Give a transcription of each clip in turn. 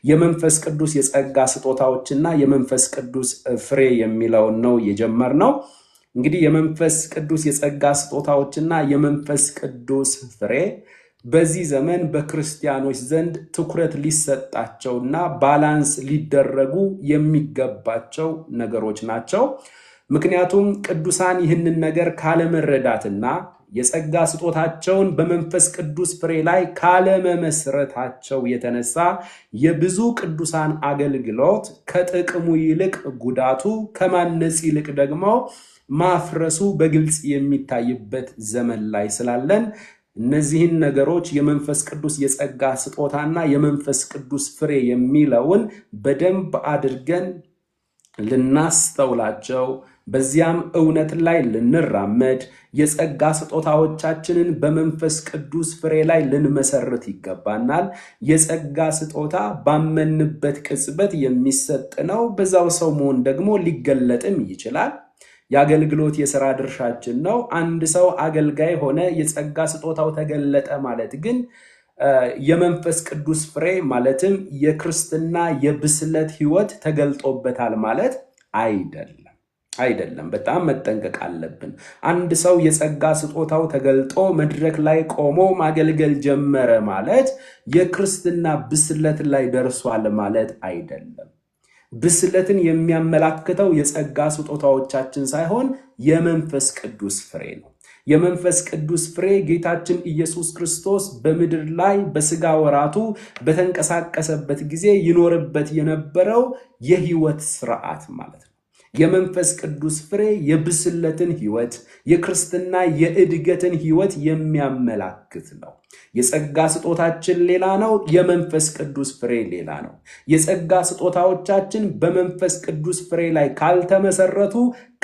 የመንፈስ ቅዱስ የጸጋ ስጦታዎችና የመንፈስ ቅዱስ ፍሬ የሚለውን ነው የጀመርነው። እንግዲህ የመንፈስ ቅዱስ የጸጋ ስጦታዎችና የመንፈስ ቅዱስ ፍሬ በዚህ ዘመን በክርስቲያኖች ዘንድ ትኩረት ሊሰጣቸውና ባላንስ ሊደረጉ የሚገባቸው ነገሮች ናቸው። ምክንያቱም ቅዱሳን ይህንን ነገር ካለመረዳትና የጸጋ ስጦታቸውን በመንፈስ ቅዱስ ፍሬ ላይ ካለመመስረታቸው የተነሳ የብዙ ቅዱሳን አገልግሎት ከጥቅሙ ይልቅ ጉዳቱ፣ ከማነጽ ይልቅ ደግሞ ማፍረሱ በግልጽ የሚታይበት ዘመን ላይ ስላለን እነዚህን ነገሮች የመንፈስ ቅዱስ የጸጋ ስጦታና የመንፈስ ቅዱስ ፍሬ የሚለውን በደንብ አድርገን ልናስተውላቸው በዚያም እውነት ላይ ልንራመድ የጸጋ ስጦታዎቻችንን በመንፈስ ቅዱስ ፍሬ ላይ ልንመሰርት ይገባናል። የጸጋ ስጦታ ባመንበት ቅጽበት የሚሰጥ ነው። በዛው ሰው መሆን ደግሞ ሊገለጥም ይችላል። የአገልግሎት የሥራ ድርሻችን ነው። አንድ ሰው አገልጋይ ሆነ የጸጋ ስጦታው ተገለጠ ማለት ግን የመንፈስ ቅዱስ ፍሬ ማለትም የክርስትና የብስለት ሕይወት ተገልጦበታል ማለት አይደለም። በጣም መጠንቀቅ አለብን። አንድ ሰው የጸጋ ስጦታው ተገልጦ መድረክ ላይ ቆሞ ማገልገል ጀመረ ማለት የክርስትና ብስለት ላይ ደርሷል ማለት አይደለም። ብስለትን የሚያመላክተው የጸጋ ስጦታዎቻችን ሳይሆን የመንፈስ ቅዱስ ፍሬ ነው። የመንፈስ ቅዱስ ፍሬ ጌታችን ኢየሱስ ክርስቶስ በምድር ላይ በሥጋ ወራቱ በተንቀሳቀሰበት ጊዜ ይኖርበት የነበረው የሕይወት ስርዓት ማለት ነው። የመንፈስ ቅዱስ ፍሬ የብስለትን ሕይወት፣ የክርስትና የእድገትን ሕይወት የሚያመላክት ነው። የጸጋ ስጦታችን ሌላ ነው፣ የመንፈስ ቅዱስ ፍሬ ሌላ ነው። የጸጋ ስጦታዎቻችን በመንፈስ ቅዱስ ፍሬ ላይ ካልተመሰረቱ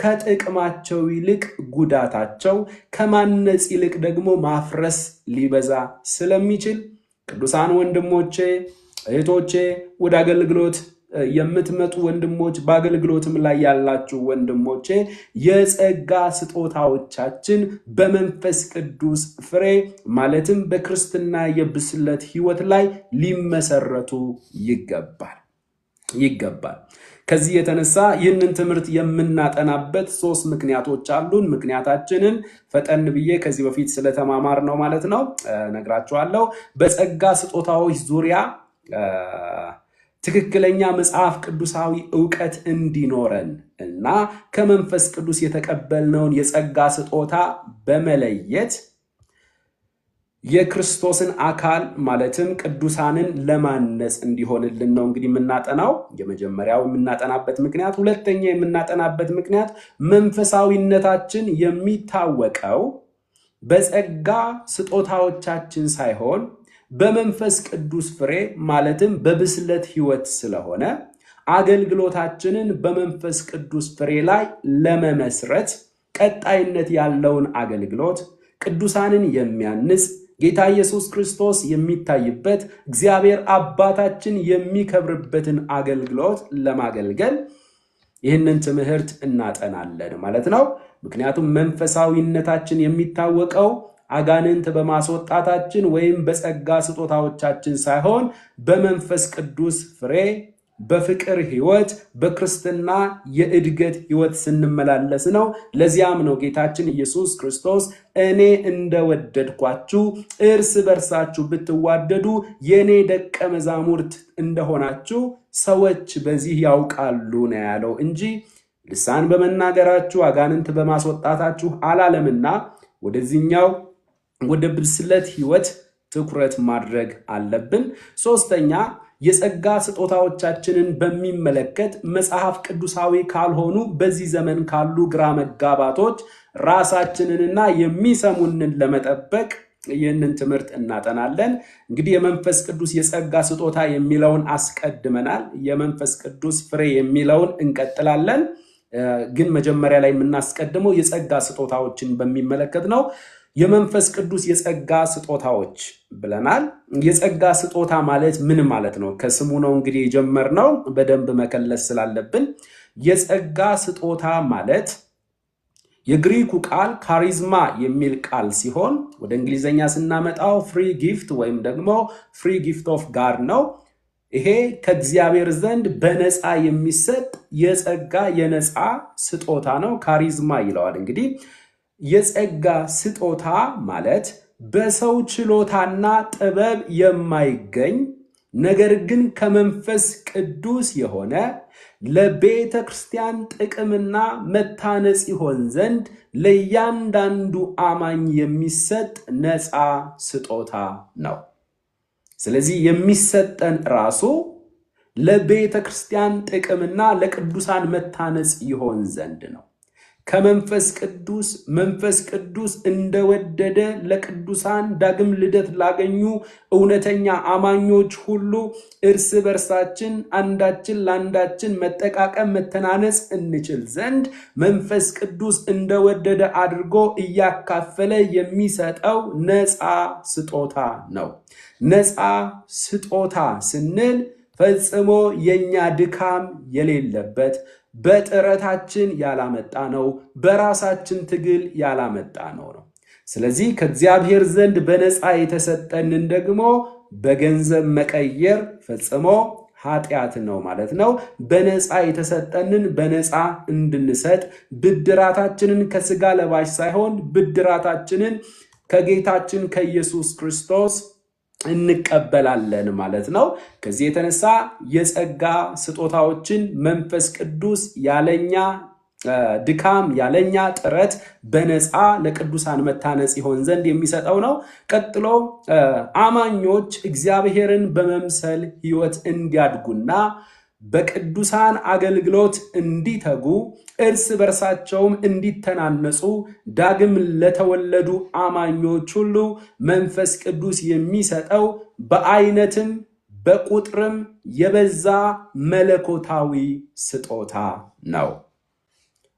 ከጥቅማቸው ይልቅ ጉዳታቸው፣ ከማነጽ ይልቅ ደግሞ ማፍረስ ሊበዛ ስለሚችል ቅዱሳን ወንድሞቼ እህቶቼ፣ ወደ አገልግሎት የምትመጡ ወንድሞች፣ በአገልግሎትም ላይ ያላችሁ ወንድሞቼ የጸጋ ስጦታዎቻችን በመንፈስ ቅዱስ ፍሬ ማለትም በክርስትና የብስለት ሕይወት ላይ ሊመሰረቱ ይገባል። ከዚህ የተነሳ ይህንን ትምህርት የምናጠናበት 3 ምክንያቶች አሉን። ምክንያታችንን ፈጠን ብዬ ከዚህ በፊት ስለተማማር ነው ማለት ነው ነግራችኋለሁ። በጸጋ ስጦታዎች ዙሪያ ትክክለኛ መጽሐፍ ቅዱሳዊ ዕውቀት እንዲኖረን እና ከመንፈስ ቅዱስ የተቀበልነውን የጸጋ ስጦታ በመለየት የክርስቶስን አካል ማለትም ቅዱሳንን ለማነጽ እንዲሆንልን ነው እንግዲህ የምናጠናው። የመጀመሪያው የምናጠናበት ምክንያት። ሁለተኛ የምናጠናበት ምክንያት መንፈሳዊነታችን የሚታወቀው በጸጋ ስጦታዎቻችን ሳይሆን በመንፈስ ቅዱስ ፍሬ ማለትም በብስለት ሕይወት ስለሆነ አገልግሎታችንን በመንፈስ ቅዱስ ፍሬ ላይ ለመመስረት ቀጣይነት ያለውን አገልግሎት ቅዱሳንን የሚያንጽ ጌታ ኢየሱስ ክርስቶስ የሚታይበት እግዚአብሔር አባታችን የሚከብርበትን አገልግሎት ለማገልገል ይህንን ትምህርት እናጠናለን ማለት ነው። ምክንያቱም መንፈሳዊነታችን የሚታወቀው አጋንንት በማስወጣታችን ወይም በጸጋ ስጦታዎቻችን ሳይሆን በመንፈስ ቅዱስ ፍሬ፣ በፍቅር ሕይወት፣ በክርስትና የእድገት ሕይወት ስንመላለስ ነው። ለዚያም ነው ጌታችን ኢየሱስ ክርስቶስ እኔ እንደወደድኳችሁ እርስ በርሳችሁ ብትዋደዱ የኔ ደቀ መዛሙርት እንደሆናችሁ ሰዎች በዚህ ያውቃሉ ነው ያለው እንጂ ልሳን በመናገራችሁ አጋንንት በማስወጣታችሁ አላለምና ወደዚህኛው ወደ ብስለት ሕይወት ትኩረት ማድረግ አለብን። ሶስተኛ የጸጋ ስጦታዎቻችንን በሚመለከት መጽሐፍ ቅዱሳዊ ካልሆኑ በዚህ ዘመን ካሉ ግራ መጋባቶች ራሳችንንና የሚሰሙንን ለመጠበቅ ይህንን ትምህርት እናጠናለን። እንግዲህ የመንፈስ ቅዱስ የጸጋ ስጦታ የሚለውን አስቀድመናል። የመንፈስ ቅዱስ ፍሬ የሚለውን እንቀጥላለን። ግን መጀመሪያ ላይ የምናስቀድመው የጸጋ ስጦታዎችን በሚመለከት ነው። የመንፈስ ቅዱስ የጸጋ ስጦታዎች ብለናል። የጸጋ ስጦታ ማለት ምን ማለት ነው? ከስሙ ነው እንግዲህ የጀመርነው፣ በደንብ መከለስ ስላለብን። የጸጋ ስጦታ ማለት የግሪኩ ቃል ካሪዝማ የሚል ቃል ሲሆን ወደ እንግሊዘኛ ስናመጣው ፍሪ ጊፍት ወይም ደግሞ ፍሪ ጊፍት ኦፍ ጋድ ነው። ይሄ ከእግዚአብሔር ዘንድ በነፃ የሚሰጥ የነፃ ስጦታ ነው። ካሪዝማ ይለዋል። እንግዲህ የጸጋ ስጦታ ማለት በሰው ችሎታና ጥበብ የማይገኝ ነገር ግን ከመንፈስ ቅዱስ የሆነ ለቤተ ክርስቲያን ጥቅምና መታነጽ ይሆን ዘንድ ለእያንዳንዱ አማኝ የሚሰጥ ነፃ ስጦታ ነው። ስለዚህ የሚሰጠን ራሱ ለቤተ ክርስቲያን ጥቅምና ለቅዱሳን መታነጽ ይሆን ዘንድ ነው። ከመንፈስ ቅዱስ እንደወደደ ለቅዱሳን ዳግም ልደት ላገኙ እውነተኛ አማኞች ሁሉ እርስ በርሳችን አንዳችን ለአንዳችን መጠቃቀም መተናነጽ እንችል ዘንድ መንፈስ ቅዱስ እንደወደደ አድርጎ እያካፈለ የሚሰጠው ነፃ ስጦታ ነው። ነፃ ስጦታ ስንል ፈጽሞ የኛ ድካም የሌለበት በጥረታችን ያላመጣ ነው፣ በራሳችን ትግል ያላመጣ ነው። ስለዚህ ከእግዚአብሔር ዘንድ በነፃ የተሰጠንን ደግሞ በገንዘብ መቀየር ፈጽሞ ኃጢአት ነው ማለት ነው። በነፃ የተሰጠንን በነፃ እንድንሰጥ ብድራታችንን ከስጋ ለባሽ ሳይሆን ብድራታችንን ከጌታችን ከኢየሱስ ክርስቶስ እንቀበላለን ማለት ነው። ከዚህ የተነሳ የጸጋ ስጦታዎችን መንፈስ ቅዱስ ያለኛ ድካም ያለኛ ጥረት በነፃ ለቅዱሳን መታነጽ ይሆን ዘንድ የሚሰጠው ነው። ቀጥሎ አማኞች እግዚአብሔርን በመምሰል ሕይወት እንዲያድጉና በቅዱሳን አገልግሎት እንዲተጉ እርስ በርሳቸውም እንዲተናነጹ ዳግም ለተወለዱ አማኞች ሁሉ መንፈስ ቅዱስ የሚሰጠው በአይነትም በቁጥርም የበዛ መለኮታዊ ስጦታ ነው።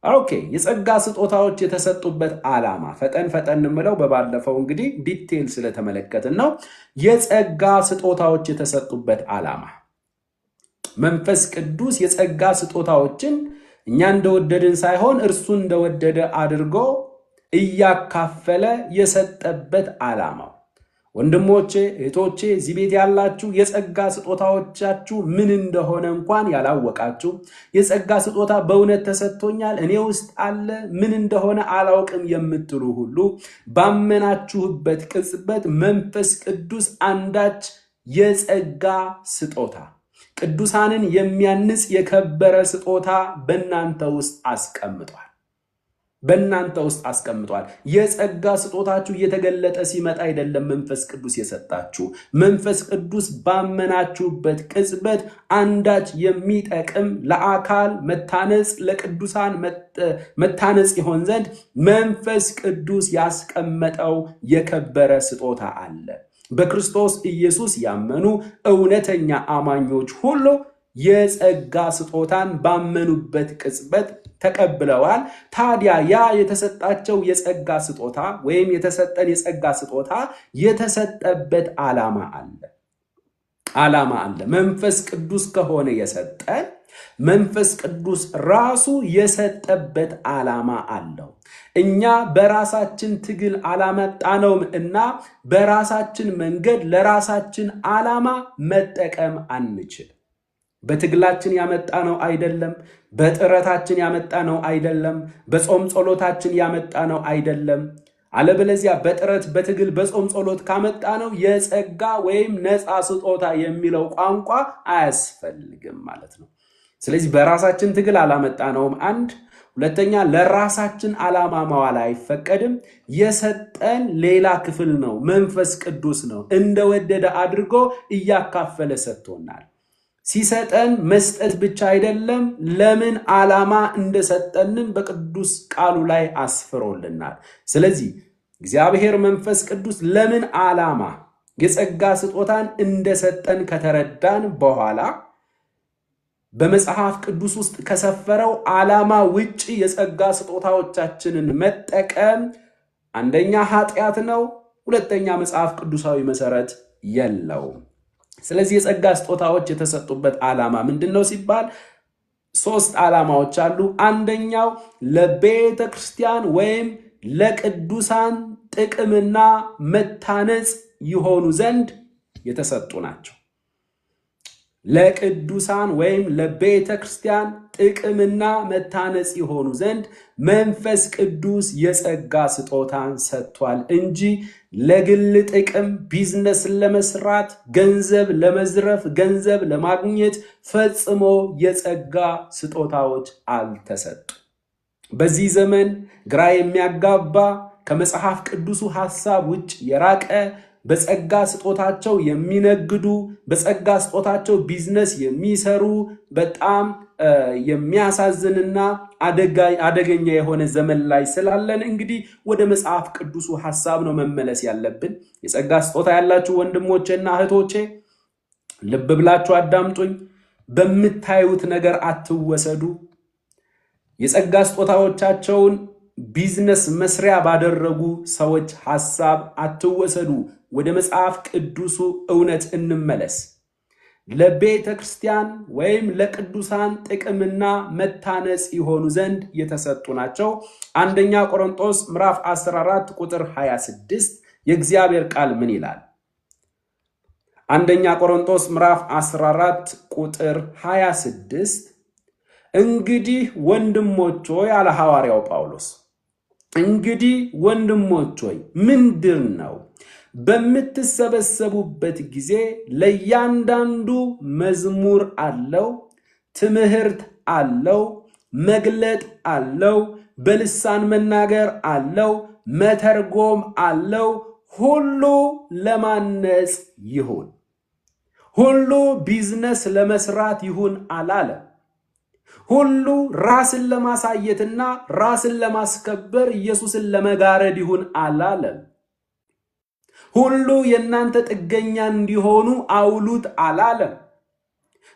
ኦኬ፣ የጸጋ ስጦታዎች የተሰጡበት ዓላማ ፈጠን ምለው በባለፈው እንግዲህ ዲቴል ስለተመለከትን ነው። የጸጋ ስጦታዎች የተሰጡበት ዓላማ መንፈስ ቅዱስ የጸጋ ስጦታዎችን እኛ እንደወደድን ሳይሆን እርሱ እንደወደደ አድርጎ እያካፈለ የሰጠበት ዓላማው። ወንድሞቼ እህቶቼ፣ እዚህ ቤት ያላችሁ የጸጋ ስጦታዎቻችሁ ምን እንደሆነ እንኳን ያላወቃችሁ፣ የጸጋ ስጦታ በእውነት ተሰጥቶኛል እኔ ውስጥ አለ ምን እንደሆነ አላውቅም የምትሉ ሁሉ ባመናችሁበት ቅጽበት መንፈስ ቅዱስ አንዳች የጸጋ ስጦታ ቅዱሳንን የሚያንጽ የከበረ ስጦታ በእናንተ ውስጥ አስቀምጧል። የጸጋ ስጦታችሁ እየተገለጠ ሲመጣ አይደለም መንፈስ ቅዱስ የሰጣችሁ። መንፈስ ቅዱስ ባመናችሁበት ቅጽበት አንዳች የሚጠቅም ለአካል መታነጽ ለቅዱሳን መታነጽ ይሆን ዘንድ መንፈስ ቅዱስ ያስቀመጠው የከበረ ስጦታ አለ። በክርስቶስ ኢየሱስ ያመኑ እውነተኛ አማኞች ሁሉ የጸጋ ስጦታን ባመኑበት ቅጽበት ተቀብለዋል። ታዲያ ያ የተሰጣቸው የጸጋ ስጦታ ወይም የተሰጠን የጸጋ ስጦታ የተሰጠበት ዓላማ አለ። መንፈስ ቅዱስ ከሆነ የሰጠን መንፈስ ቅዱስ ራሱ የሰጠበት ዓላማ አለው። እኛ በራሳችን ትግል አላመጣነውም እና በራሳችን መንገድ ለራሳችን ዓላማ መጠቀም አንችል። በትግላችን ያመጣነው አይደለም፣ በጥረታችን ያመጣነው አይደለም፣ በጾም ጸሎታችን ያመጣነው አይደለም። አለበለዚያ በጥረት በትግል በጾም ጸሎት ካመጣነው የጸጋ ወይም ነፃ ስጦታ የሚለው ቋንቋ አያስፈልግም ማለት ነው። ስለዚህ በራሳችን ትግል አላመጣነውም። አንድ ሁለተኛ ለራሳችን ዓላማ ማዋል አይፈቀድም። የሰጠን ሌላ ክፍል ነው፣ መንፈስ ቅዱስ ነው። እንደወደደ አድርጎ እያካፈለ ሰጥቶናል። ሲሰጠን መስጠት ብቻ አይደለም፣ ለምን ዓላማ እንደሰጠንን በቅዱስ ቃሉ ላይ አስፍሮልናል። ስለዚህ እግዚአብሔር መንፈስ ቅዱስ ለምን ዓላማ የጸጋ ስጦታን እንደሰጠን ከተረዳን በኋላ በመጽሐፍ ቅዱስ ውስጥ ከሰፈረው ዓላማ ውጪ የጸጋ ስጦታዎቻችንን መጠቀም አንደኛ ኃጢአት ነው፣ ሁለተኛ መጽሐፍ ቅዱሳዊ መሰረት የለውም። ስለዚህ የጸጋ ስጦታዎች የተሰጡበት ዓላማ ምንድነው ሲባል 3 ዓላማዎች አሉ። አንደኛው ለቤተ ክርስቲያን ወይም ለቅዱሳን ጥቅምና መታነጽ ይሆኑ ዘንድ የተሰጡ ናቸው። ለቅዱሳን ወይም ለቤተ ክርስቲያን ጥቅምና መታነጽ ይሆኑ ዘንድ መንፈስ ቅዱስ የጸጋ ስጦታን ሰጥቷል እንጂ ለግል ጥቅም ቢዝነስ ለመስራት፣ ገንዘብ ለመዝረፍ፣ ገንዘብ ለማግኘት ፈጽሞ የጸጋ ስጦታዎች አልተሰጡም። በዚህ ዘመን ግራ የሚያጋባ ከመጽሐፍ ቅዱሱ ሐሳብ ውጭ የራቀ በጸጋ ስጦታቸው የሚነግዱ በጸጋ ስጦታቸው ቢዝነስ የሚሰሩ በጣም የሚያሳዝንና አደገኛ የሆነ ዘመን ላይ ስላለን እንግዲህ ወደ መጽሐፍ ቅዱሱ ሐሳብ ነው መመለስ ያለብን። የጸጋ ስጦታ ያላችሁ ወንድሞቼና እህቶቼ ልብ ብላችሁ አዳምጡኝ። በምታዩት ነገር አትወሰዱ። የጸጋ ስጦታዎቻቸውን ቢዝነስ መስሪያ ባደረጉ ሰዎች ሐሳብ አትወሰዱ። ወደ መጽሐፍ ቅዱሱ እውነት እንመለስ። ለቤተ ክርስቲያን ወይም ለቅዱሳን ጥቅምና መታነጽ ይሆኑ ዘንድ የተሰጡ ናቸው። አንደኛ ቆሮንቶስ ምዕራፍ 14 ቁጥር 26 የእግዚአብሔር ቃል ምን ይላል? አንደኛ ቆሮንቶስ ምዕራፍ 14 ቁጥር 26 እንግዲህ ወንድሞች ሆይ አለ ሐዋርያው ጳውሎስ፣ እንግዲህ ወንድሞች ሆይ ምንድን ነው? በምትሰበሰቡበት ጊዜ ለእያንዳንዱ መዝሙር አለው፣ ትምህርት አለው፣ መግለጥ አለው፣ በልሳን መናገር አለው፣ መተርጎም አለው። ሁሉ ለማነጽ ይሁን። ሁሉ ቢዝነስ ለመስራት ይሁን አላለም። ሁሉ ራስን ለማሳየትና ራስን ለማስከበር ኢየሱስን ለመጋረድ ይሁን አላለም። ሁሉ የእናንተ ጥገኛ እንዲሆኑ አውሉት አላለም።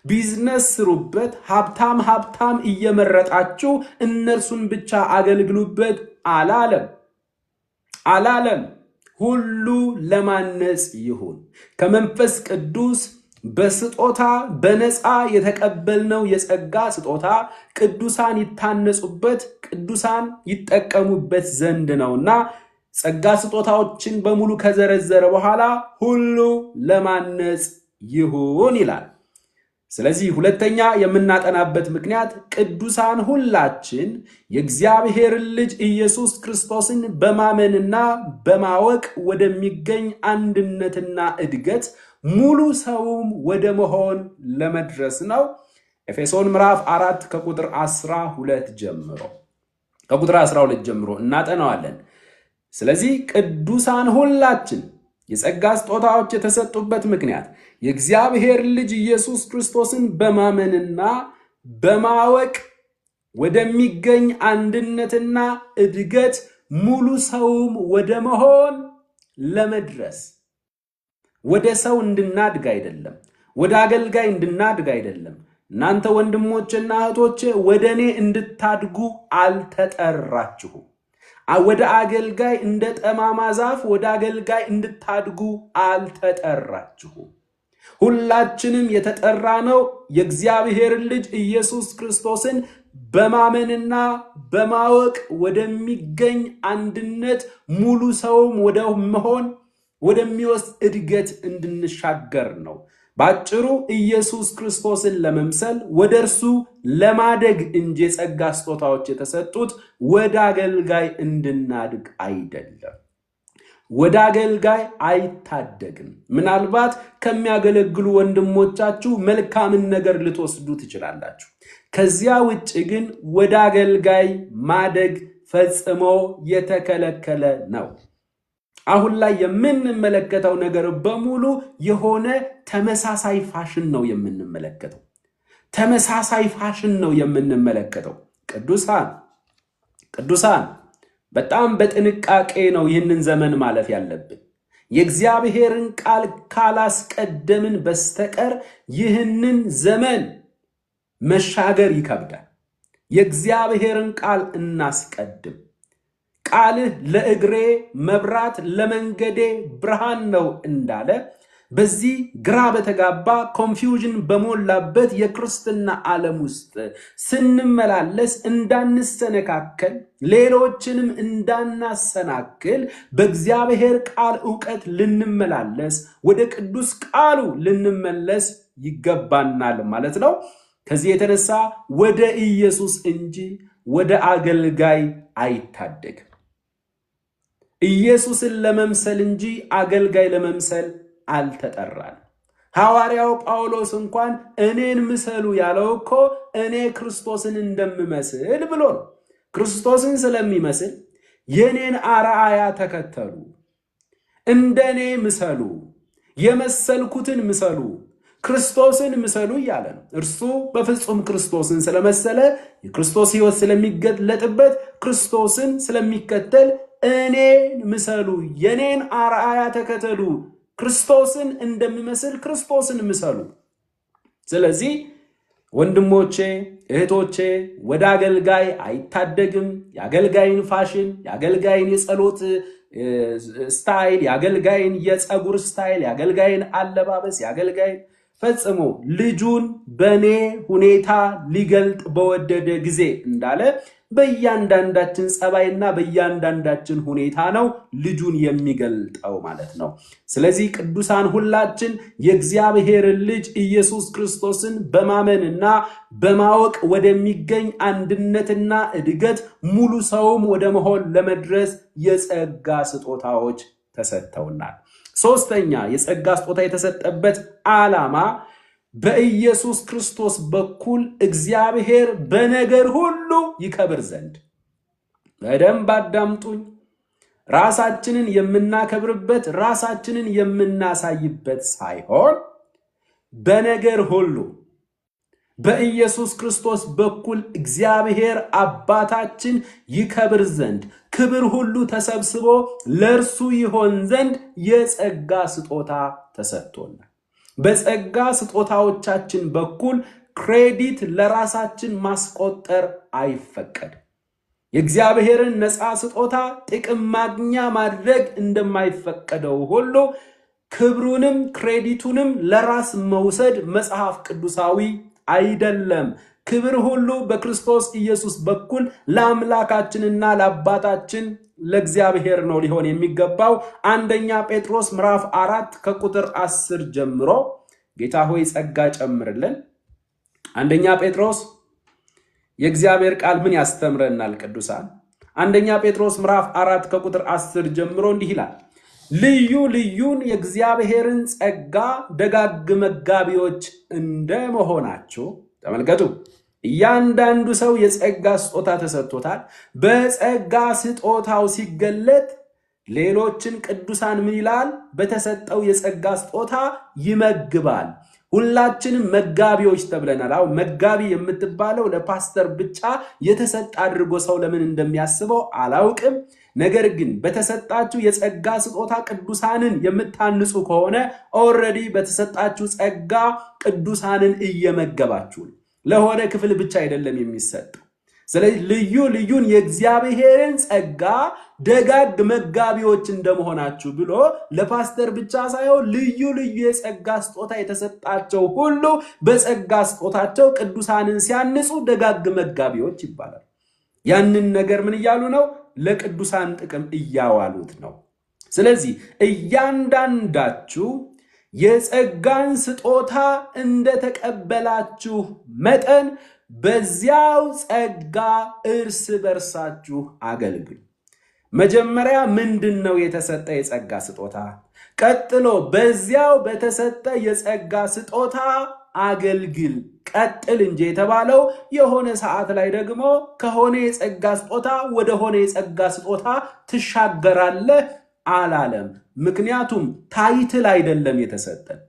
ቢዝነስ ስሩበት፣ ሀብታም እየመረጣችሁ እነርሱን ብቻ አገልግሉበት አላለም። ሁሉ ለማነጽ ይሁን። ከመንፈስ ቅዱስ በስጦታ በነፃ የተቀበልነው የጸጋ ስጦታ ቅዱሳን ይታነጹበት፣ ቅዱሳን ይጠቀሙበት ዘንድ ነውና ጸጋ ስጦታዎችን በሙሉ ከዘረዘረ በኋላ ሁሉ ለማነጽ ይሁን ይላል። ስለዚህ ሁለተኛ የምናጠናበት ምክንያት ቅዱሳን ሁላችን የእግዚአብሔርን ልጅ ኢየሱስ ክርስቶስን በማመንና በማወቅ ወደሚገኝ አንድነትና እድገት ሙሉ ሰውም ወደ መሆን ለመድረስ ነው። ኤፌሶን ምዕራፍ 4 ከቁጥር 12 ጀምሮ እናጠናዋለን። ስለዚህ ቅዱሳን ሁላችን የጸጋ ስጦታዎች የተሰጡበት ምክንያት የእግዚአብሔር ልጅ ኢየሱስ ክርስቶስን በማመንና በማወቅ ወደሚገኝ አንድነትና እድገት ሙሉ ሰውም ወደ መሆን ለመድረስ፣ ወደ ሰው እንድናድግ አይደለም፣ ወደ አገልጋይ እንድናድግ አይደለም። እናንተ ወንድሞችና እህቶቼ ወደ እኔ እንድታድጉ አልተጠራችሁም። ወደ አገልጋይ እንደ ጠማማ ዛፍ ወደ አገልጋይ እንድታድጉ አልተጠራችሁም። ሁላችንም የተጠራነው የእግዚአብሔር ልጅ ኢየሱስ ክርስቶስን በማመንና በማወቅ ወደሚገኝ አንድነት ሙሉ ሰውም ወደ መሆን ወደሚወስድ እድገት እንድንሻገር ነው። ባጭሩ ኢየሱስ ክርስቶስን ለመምሰል ወደ እርሱ ለማደግ እንጂ የጸጋ ስጦታዎች የተሰጡት ወደ አገልጋይ እንድናድግ አይደለም። ወደ አገልጋይ አይታደግም። ምናልባት ከሚያገለግሉ ወንድሞቻችሁ መልካምን ነገር ልትወስዱ ትችላላችሁ። ከዚያ ውጭ ግን ወደ አገልጋይ ማደግ ፈጽሞ የተከለከለ ነው። አሁን ላይ የምንመለከተው ነገር በሙሉ የሆነ ተመሳሳይ ፋሽን ነው የምንመለከተው። ቅዱሳን በጣም በጥንቃቄ ነው ይህንን ዘመን ማለፍ ያለብን። የእግዚአብሔርን ቃል ካላስቀደምን በስተቀር ይህንን ዘመን መሻገር ይከብዳል። የእግዚአብሔርን ቃል እናስቀድም። ቃልህ ለእግሬ መብራት ለመንገዴ ብርሃን ነው እንዳለ በዚህ ግራ በተጋባ ኮንፊውዥን በሞላበት የክርስትና ዓለም ውስጥ ስንመላለስ እንዳንሰነካከል ሌሎችንም እንዳናሰናክል በእግዚአብሔር ቃል ዕውቀት ልንመላለስ ወደ ቅዱስ ቃሉ ልንመለስ ይገባናል ማለት ነው። ከዚህ የተነሳ ወደ ኢየሱስ እንጂ ወደ አገልጋይ አይታደግም። ኢየሱስን ለመምሰል እንጂ አገልጋይ ለመምሰል አልተጠራን። ሐዋርያው ጳውሎስ እንኳን እኔን ምሰሉ ያለው እኮ እኔ ክርስቶስን እንደምመስል ብሎ ነው። ክርስቶስን ስለሚመስል የኔን አርአያ ተከተሉ፣ እንደኔ ምሰሉ፣ የመሰልኩትን ምሰሉ፣ ክርስቶስን ምሰሉ እያለ ነው። እርሱ በፍጹም ክርስቶስን ስለመሰለ የክርስቶስ ሕይወት ስለሚገለጥበት ክርስቶስን ስለሚከተል እኔን ምሰሉ፣ የኔን አርአያ ተከተሉ፣ ክርስቶስን እንደሚመስል ክርስቶስን ምሰሉ። ስለዚህ ወንድሞቼ እህቶቼ፣ ወደ አገልጋይ አይታደግም። የአገልጋይን ፋሽን፣ የአገልጋይን የጸሎት ስታይል፣ የአገልጋይን የጸጉር ስታይል፣ የአገልጋይን አለባበስ፣ የአገልጋይን ፈጽሞ ልጁን በኔ ሁኔታ ሊገልጥ በወደደ ጊዜ እንዳለ በእያንዳንዳችን ጸባይና በእያንዳንዳችን ሁኔታ ነው ልጁን የሚገልጠው ማለት ነው። ስለዚህ ቅዱሳን ሁላችን የእግዚአብሔርን ልጅ ኢየሱስ ክርስቶስን በማመንና በማወቅ ወደሚገኝ አንድነትና እድገት ሙሉ ሰውም ወደ መሆን ለመድረስ የጸጋ ስጦታዎች ተሰጥተውናል። ሶስተኛ የጸጋ ስጦታ የተሰጠበት ዓላማ በኢየሱስ ክርስቶስ በኩል እግዚአብሔር በነገር ሁሉ ይከብር ዘንድ። በደንብ አዳምጡኝ። ራሳችንን የምናከብርበት ራሳችንን የምናሳይበት ሳይሆን በነገር ሁሉ በኢየሱስ ክርስቶስ በኩል እግዚአብሔር አባታችን ይከብር ዘንድ ክብር ሁሉ ተሰብስቦ ለእርሱ ይሆን ዘንድ የጸጋ ስጦታ ተሰጥቶናል። በጸጋ ስጦታዎቻችን በኩል ክሬዲት ለራሳችን ማስቆጠር አይፈቀድም። የእግዚአብሔርን ነፃ ስጦታ ጥቅም ማግኛ ማድረግ እንደማይፈቀደው ሁሉ ክብሩንም ክሬዲቱንም ለራስ መውሰድ መጽሐፍ ቅዱሳዊ አይደለም። ክብር ሁሉ በክርስቶስ ኢየሱስ በኩል ለአምላካችንና ለአባታችን ለእግዚአብሔር ነው ሊሆን የሚገባው። አንደኛ ጴጥሮስ ምዕራፍ 4 ከቁጥር 10 ጀምሮ ጌታ ሆይ ጸጋ ጨምርልን። አንደኛ ጴጥሮስ የእግዚአብሔር ቃል ምን ያስተምረናል? ቅዱሳን አንደኛ ጴጥሮስ ምዕራፍ 4 ከቁጥር 10 ጀምሮ እንዲህ ይላል፣ ልዩ ልዩን የእግዚአብሔርን ጸጋ ደጋግ መጋቢዎች እንደመሆናችሁ። ተመልከቱ፣ እያንዳንዱ ሰው የጸጋ ስጦታ ተሰጥቶታል። በጸጋ ስጦታው ሲገለጥ ሌሎችን ቅዱሳን ምን ይላል? በተሰጠው የጸጋ ስጦታ ይመግባል። ሁላችንም መጋቢዎች ተብለናል። አሁን መጋቢ የምትባለው ለፓስተር ብቻ የተሰጠ አድርጎ ሰው ለምን እንደሚያስበው አላውቅም። ነገር ግን በተሰጣችሁ የጸጋ ስጦታ ቅዱሳንን የምታንጹ ከሆነ ኦልሬዲ በተሰጣችሁ ጸጋ ቅዱሳንን እየመገባችሁ ለሆነ ክፍል ብቻ አይደለም የሚሰጠው። ስለዚህ ልዩ ልዩን የእግዚአብሔርን ጸጋ ደጋግ መጋቢዎች እንደመሆናችሁ ብሎ ለፓስተር ብቻ ሳይሆን ልዩ ልዩ የጸጋ ስጦታ የተሰጣቸው ሁሉ በጸጋ ስጦታቸው ቅዱሳንን ሲያንጹ ደጋግ መጋቢዎች ይባላል። ያንን ነገር ምን እያሉ ነው? ለቅዱሳን ጥቅም እያዋሉት ነው። ስለዚህ እያንዳንዳችሁ የጸጋን ስጦታ እንደተቀበላችሁ መጠን በዚያው ጸጋ እርስ በርሳችሁ አገልግሉ። መጀመሪያ ምንድነው የተሰጠ የጸጋ ስጦታ? ቀጥሎ በዚያው በተሰጠ የጸጋ ስጦታ አገልግል፣ ቀጥል እንጂ የተባለው የሆነ ሰዓት ላይ ደግሞ ከሆነ የጸጋ ስጦታ ወደ ሆነ የጸጋ ስጦታ ትሻገራለህ አላለም። ምክንያቱም ታይትል አይደለም የተሰጠን።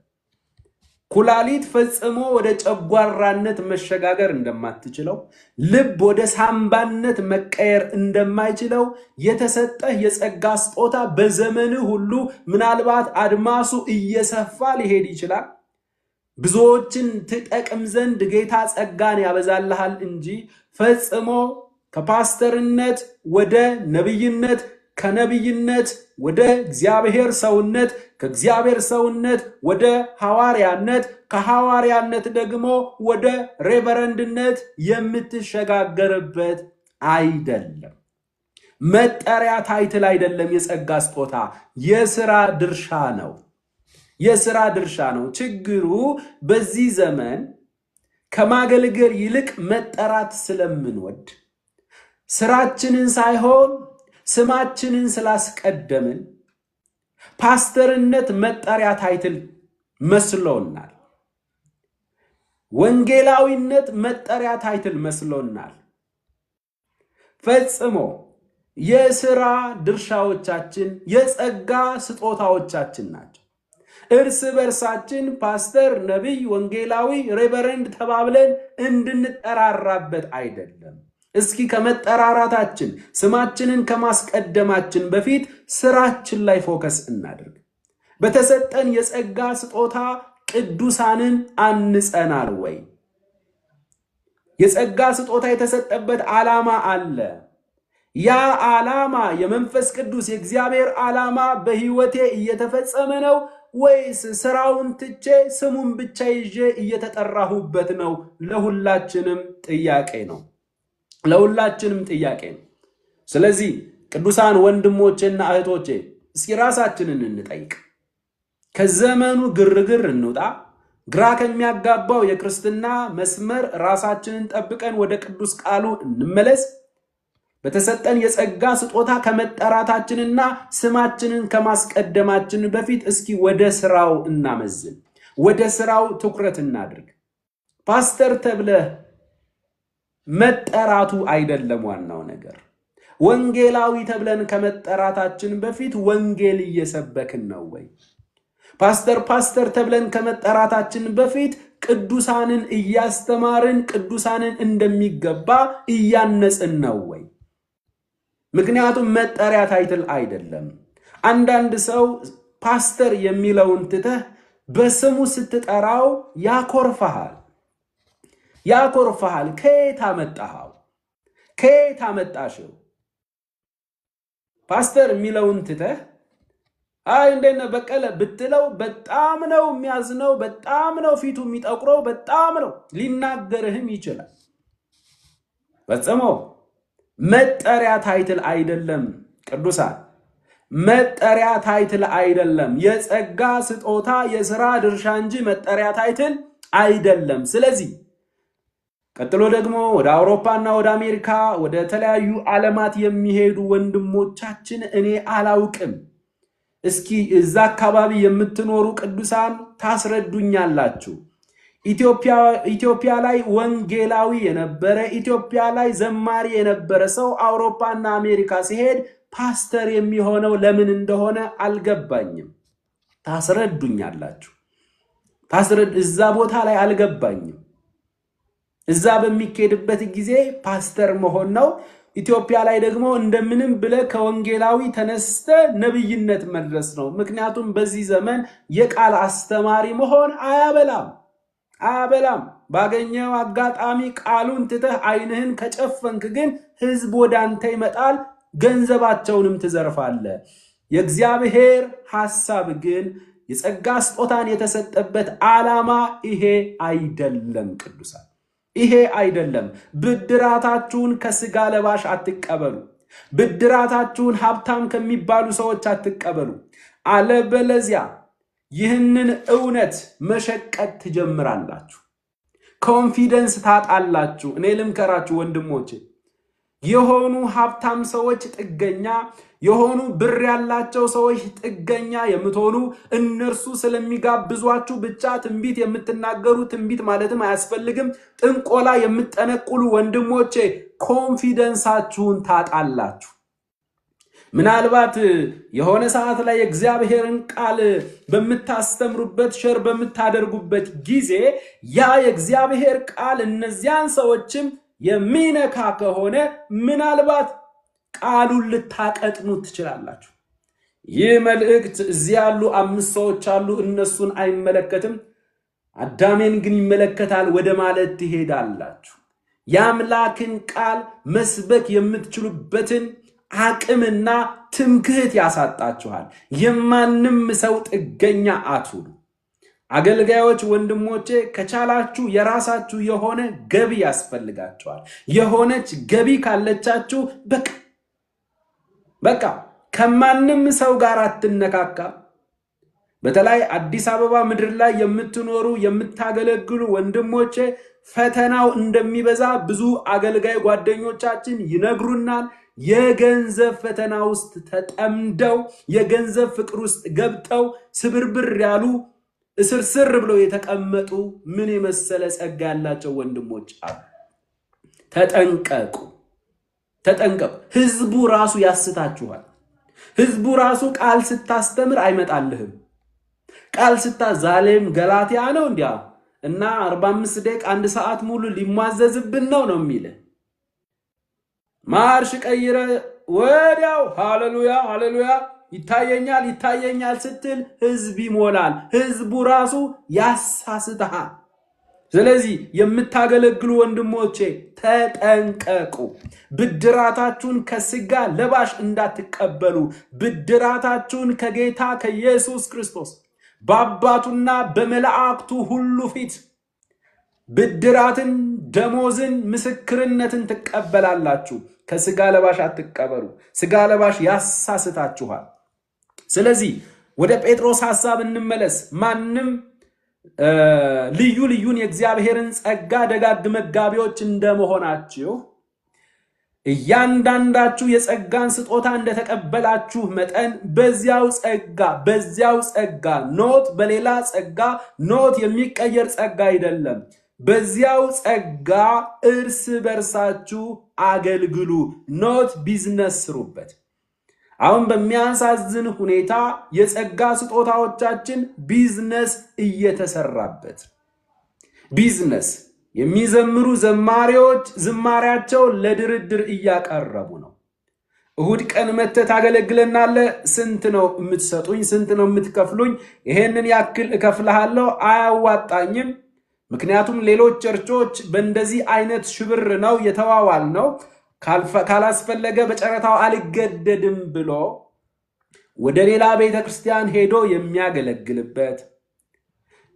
ኩላሊት ፈጽሞ ወደ ጨጓራነት መሸጋገር እንደማትችለው፣ ልብ ወደ ሳምባነት መቀየር እንደማይችለው የተሰጠህ የጸጋ ስጦታ በዘመንህ ሁሉ ምናልባት አድማሱ እየሰፋ ሊሄድ ይችላል። ብዙዎችን ትጠቅም ዘንድ ጌታ ጸጋን ያበዛልሃል እንጂ ፈጽሞ ከፓስተርነት ወደ ነብይነት፣ ከነብይነት ወደ እግዚአብሔር ሰውነት ከእግዚአብሔር ሰውነት ወደ ሐዋርያነት ከሐዋርያነት ደግሞ ወደ ሬቨረንድነት የምትሸጋገርበት አይደለም። መጠሪያ ታይትል አይደለም። የጸጋ ስጦታ የሥራ ድርሻ ነው። የሥራ ድርሻ ነው። ችግሩ በዚህ ዘመን ከማገልገል ይልቅ መጠራት ስለምንወድ ስራችንን ሳይሆን ስማችንን ስላስቀደምን ፓስተርነት መጠሪያ ታይትል መስሎናል። ወንጌላዊነት መጠሪያ ታይትል መስሎናል። ፈጽሞ የሥራ ድርሻዎቻችን የጸጋ ስጦታዎቻችን ናቸው። እርስ በርሳችን ፓስተር፣ ነቢይ፣ ወንጌላዊ፣ ሬቨረንድ ተባብለን እንድንጠራራበት አይደለም። እስኪ ከመጠራራታችን ስማችንን ከማስቀደማችን በፊት ስራችን ላይ ፎከስ እናድርግ። በተሰጠን የጸጋ ስጦታ ቅዱሳንን አንጸናል ወይ? የጸጋ ስጦታ የተሰጠበት ዓላማ አለ። ያ ዓላማ የመንፈስ ቅዱስ የእግዚአብሔር ዓላማ በሕይወቴ እየተፈጸመ ነው ወይስ ስራውን ትቼ ስሙን ብቻ ይዤ እየተጠራሁበት ነው? ለሁላችንም ጥያቄ ነው። ለሁላችንም ጥያቄ ነው። ስለዚህ ቅዱሳን ወንድሞቼና እህቶቼ እስኪ ራሳችንን እንጠይቅ። ከዘመኑ ግርግር እንውጣ። ግራ ከሚያጋባው የክርስትና መስመር ራሳችንን ጠብቀን ወደ ቅዱስ ቃሉ እንመለስ። በተሰጠን የጸጋ ስጦታ ከመጠራታችንና ስማችንን ከማስቀደማችን በፊት እስኪ ወደ ስራው እናመዝን፣ ወደ ስራው ትኩረት እናድርግ። ፓስተር ተብለህ መጠራቱ አይደለም ዋናው ነገር። ወንጌላዊ ተብለን ከመጠራታችን በፊት ወንጌል እየሰበክን ነው ወይ? ፓስተር ተብለን ከመጠራታችን በፊት ቅዱሳንን እያስተማርን ቅዱሳንን እንደሚገባ እያነጽን ነው ወይ? ምክንያቱም መጠሪያ ታይትል አይደለም። አንዳንድ ሰው ፓስተር የሚለውን ትተህ በስሙ ስትጠራው ያኮርፈሃል። ከየት አመጣኸው? ከየት አመጣሽው? ፓስተር የሚለውን ትተህ እንደነ በቀለ ብትለው በጣም ነው የሚያዝነው፣ በጣም ነው ፊቱ የሚጠቁረው፣ በጣም ነው ሊናገርህም ይችላል። ፈጽሞ መጠሪያ ታይትል አይደለም። ቅዱሳን መጠሪያ ታይትል አይደለም። የጸጋ ስጦታ የሥራ ድርሻ እንጂ መጠሪያ ታይትል አይደለም። ስለዚህ ቀጥሎ ደግሞ ወደ አውሮፓና ወደ አሜሪካ ወደ ተለያዩ ዓለማት የሚሄዱ ወንድሞቻችን እኔ አላውቅም። እስኪ እዛ አካባቢ የምትኖሩ ቅዱሳን ታስረዱኛላችሁ። ኢትዮጵያ ላይ ወንጌላዊ የነበረ ኢትዮጵያ ላይ ዘማሪ የነበረ ሰው አውሮፓና አሜሪካ ሲሄድ ፓስተር የሚሆነው ለምን እንደሆነ አልገባኝም። ታስረዱኛላችሁ። እዛ ቦታ ላይ አልገባኝም። እዛ በሚኬድበት ጊዜ ፓስተር መሆን ነው። ኢትዮጵያ ላይ ደግሞ እንደምንም ብለ ከወንጌላዊ ተነስተ ነብይነት መድረስ ነው። ምክንያቱም በዚህ ዘመን የቃል አስተማሪ መሆን አያበላም። ባገኘው አጋጣሚ ቃሉን ትተህ ዓይንህን ከጨፈንክ ግን ህዝብ ወደ አንተ ይመጣል፣ ገንዘባቸውንም ትዘርፋለህ። የእግዚአብሔር ሐሳብ ግን የጸጋ ስጦታን የተሰጠበት ዓላማ ይሄ አይደለም። ቅዱሳን ይሄ አይደለም። ብድራታችሁን ከስጋ ለባሽ አትቀበሉ። ብድራታችሁን ሀብታም ከሚባሉ ሰዎች አትቀበሉ። አለበለዚያ ይህንን እውነት መሸቀጥ ትጀምራላችሁ። ኮንፊደንስ ታጣላችሁ። እኔ ልምከራችሁ ወንድሞቼ፣ የሆኑ ሀብታም ሰዎች ጥገኛ፣ የሆኑ ብር ያላቸው ሰዎች ጥገኛ የምትሆኑ እነርሱ ስለሚጋብዟችሁ ብቻ ትንቢት የምትናገሩ ትንቢት ማለትም አያስፈልግም ጥንቆላ የምትጠነቁሉ ወንድሞቼ ኮንፊደንሳችሁን ታጣላችሁ። ምናልባት የሆነ ሰዓት ላይ የእግዚአብሔርን ቃል በምታስተምሩበት ሸር በምታደርጉበት ጊዜ ያ የእግዚአብሔር ቃል እነዚያን ሰዎችም የሚነካ ከሆነ ምናልባት ቃሉን ልታቀጥኑት ትችላላችሁ። ይህ መልእክት እዚህ ያሉ 5 ሰዎች አሉ፣ እነሱን አይመለከትም፣ አዳሜን ግን ይመለከታል ወደ ማለት ትሄዳላችሁ። የአምላክን ቃል መስበክ የምትችሉበትን አቅምና ትምክህት ያሳጣችኋል። የማንም ሰው ጥገኛ አትሁኑ። አገልጋዮች ወንድሞቼ ከቻላችሁ የራሳችሁ የሆነ ገቢ ያስፈልጋችኋል። የሆነች ገቢ ካለቻችሁ በቃ ከማንም ሰው ጋር አትነካካ። በተለይ አዲስ አበባ ምድር ላይ የምትኖሩ የምታገለግሉ ወንድሞቼ ፈተናው እንደሚበዛ ብዙ አገልጋይ ጓደኞቻችን ይነግሩናል። የገንዘብ ፈተና ውስጥ ተጠምደው የገንዘብ ፍቅር ውስጥ ገብተው ስብርብር ያሉ እስርስር ብለው የተቀመጡ ምን የመሰለ ጸጋ ያላቸው ወንድሞች አሉ። ተጠንቀቁ። ህዝቡ ራሱ ያስታችኋል። ህዝቡ ራሱ ቃል ስታስተምር አይመጣልህም። ቃል ዛሌም ገላትያ ነው እንዲያ እና 45 ደቂቃ 1 ሰዓት ሙሉ ሊሟዘዝብን ነው የሚል ማርሽ ቀይረ ወዲያው ሃሌሉያ ሃሌሉያ ይታየኛል ስትል ህዝብ ይሞላል። ህዝቡ ራሱ ያሳስተሃል። ስለዚህ የምታገለግሉ ወንድሞቼ ተጠንቀቁ። ብድራታችሁን ከስጋ ለባሽ እንዳትቀበሉ፣ ብድራታችሁን ከጌታ ከኢየሱስ ክርስቶስ በአባቱና በመላእክቱ ሁሉ ፊት ብድራትን፣ ደሞዝን፣ ምስክርነትን ትቀበላላችሁ። ከስጋ ለባሽ አትቀበሉ። ስጋ ለባሽ ያሳስታችኋል። ስለዚህ ወደ ጴጥሮስ ሐሳብ እንመለስ። ማንም ልዩን የእግዚአብሔርን ጸጋ ደጋግ መጋቢዎች እንደመሆናችሁ እያንዳንዳችሁ የጸጋን ስጦታ እንደተቀበላችሁ መጠን በዚያው ጸጋ ኖት በሌላ ጸጋ ኖት የሚቀየር ጸጋ አይደለም። በዚያው ጸጋ እርስ በርሳችሁ አገልግሉ። ኖት ቢዝነስ ስሩበት። አሁን በሚያሳዝን ሁኔታ የጸጋ ስጦታዎቻችን ቢዝነስ እየተሰራበት ቢዝነስ የሚዘምሩ ዘማሪዎች ዝማሪያቸው ለድርድር እያቀረቡ ነው። እሁድ ቀን መተህ ታገለግለናለህ፣ ስንት ነው የምትሰጡኝ? ስንት ነው የምትከፍሉኝ? ይሄንን ያክል እከፍልሃለሁ፣ አያዋጣኝም። ምክንያቱም ሌሎች ቸርቾች በእንደዚህ አይነት ሽብር ነው የተዋዋል ነው፣ ካላስፈለገ በጨረታው አልገደድም ብሎ ወደ ሌላ ቤተክርስቲያን ሄዶ የሚያገለግልበት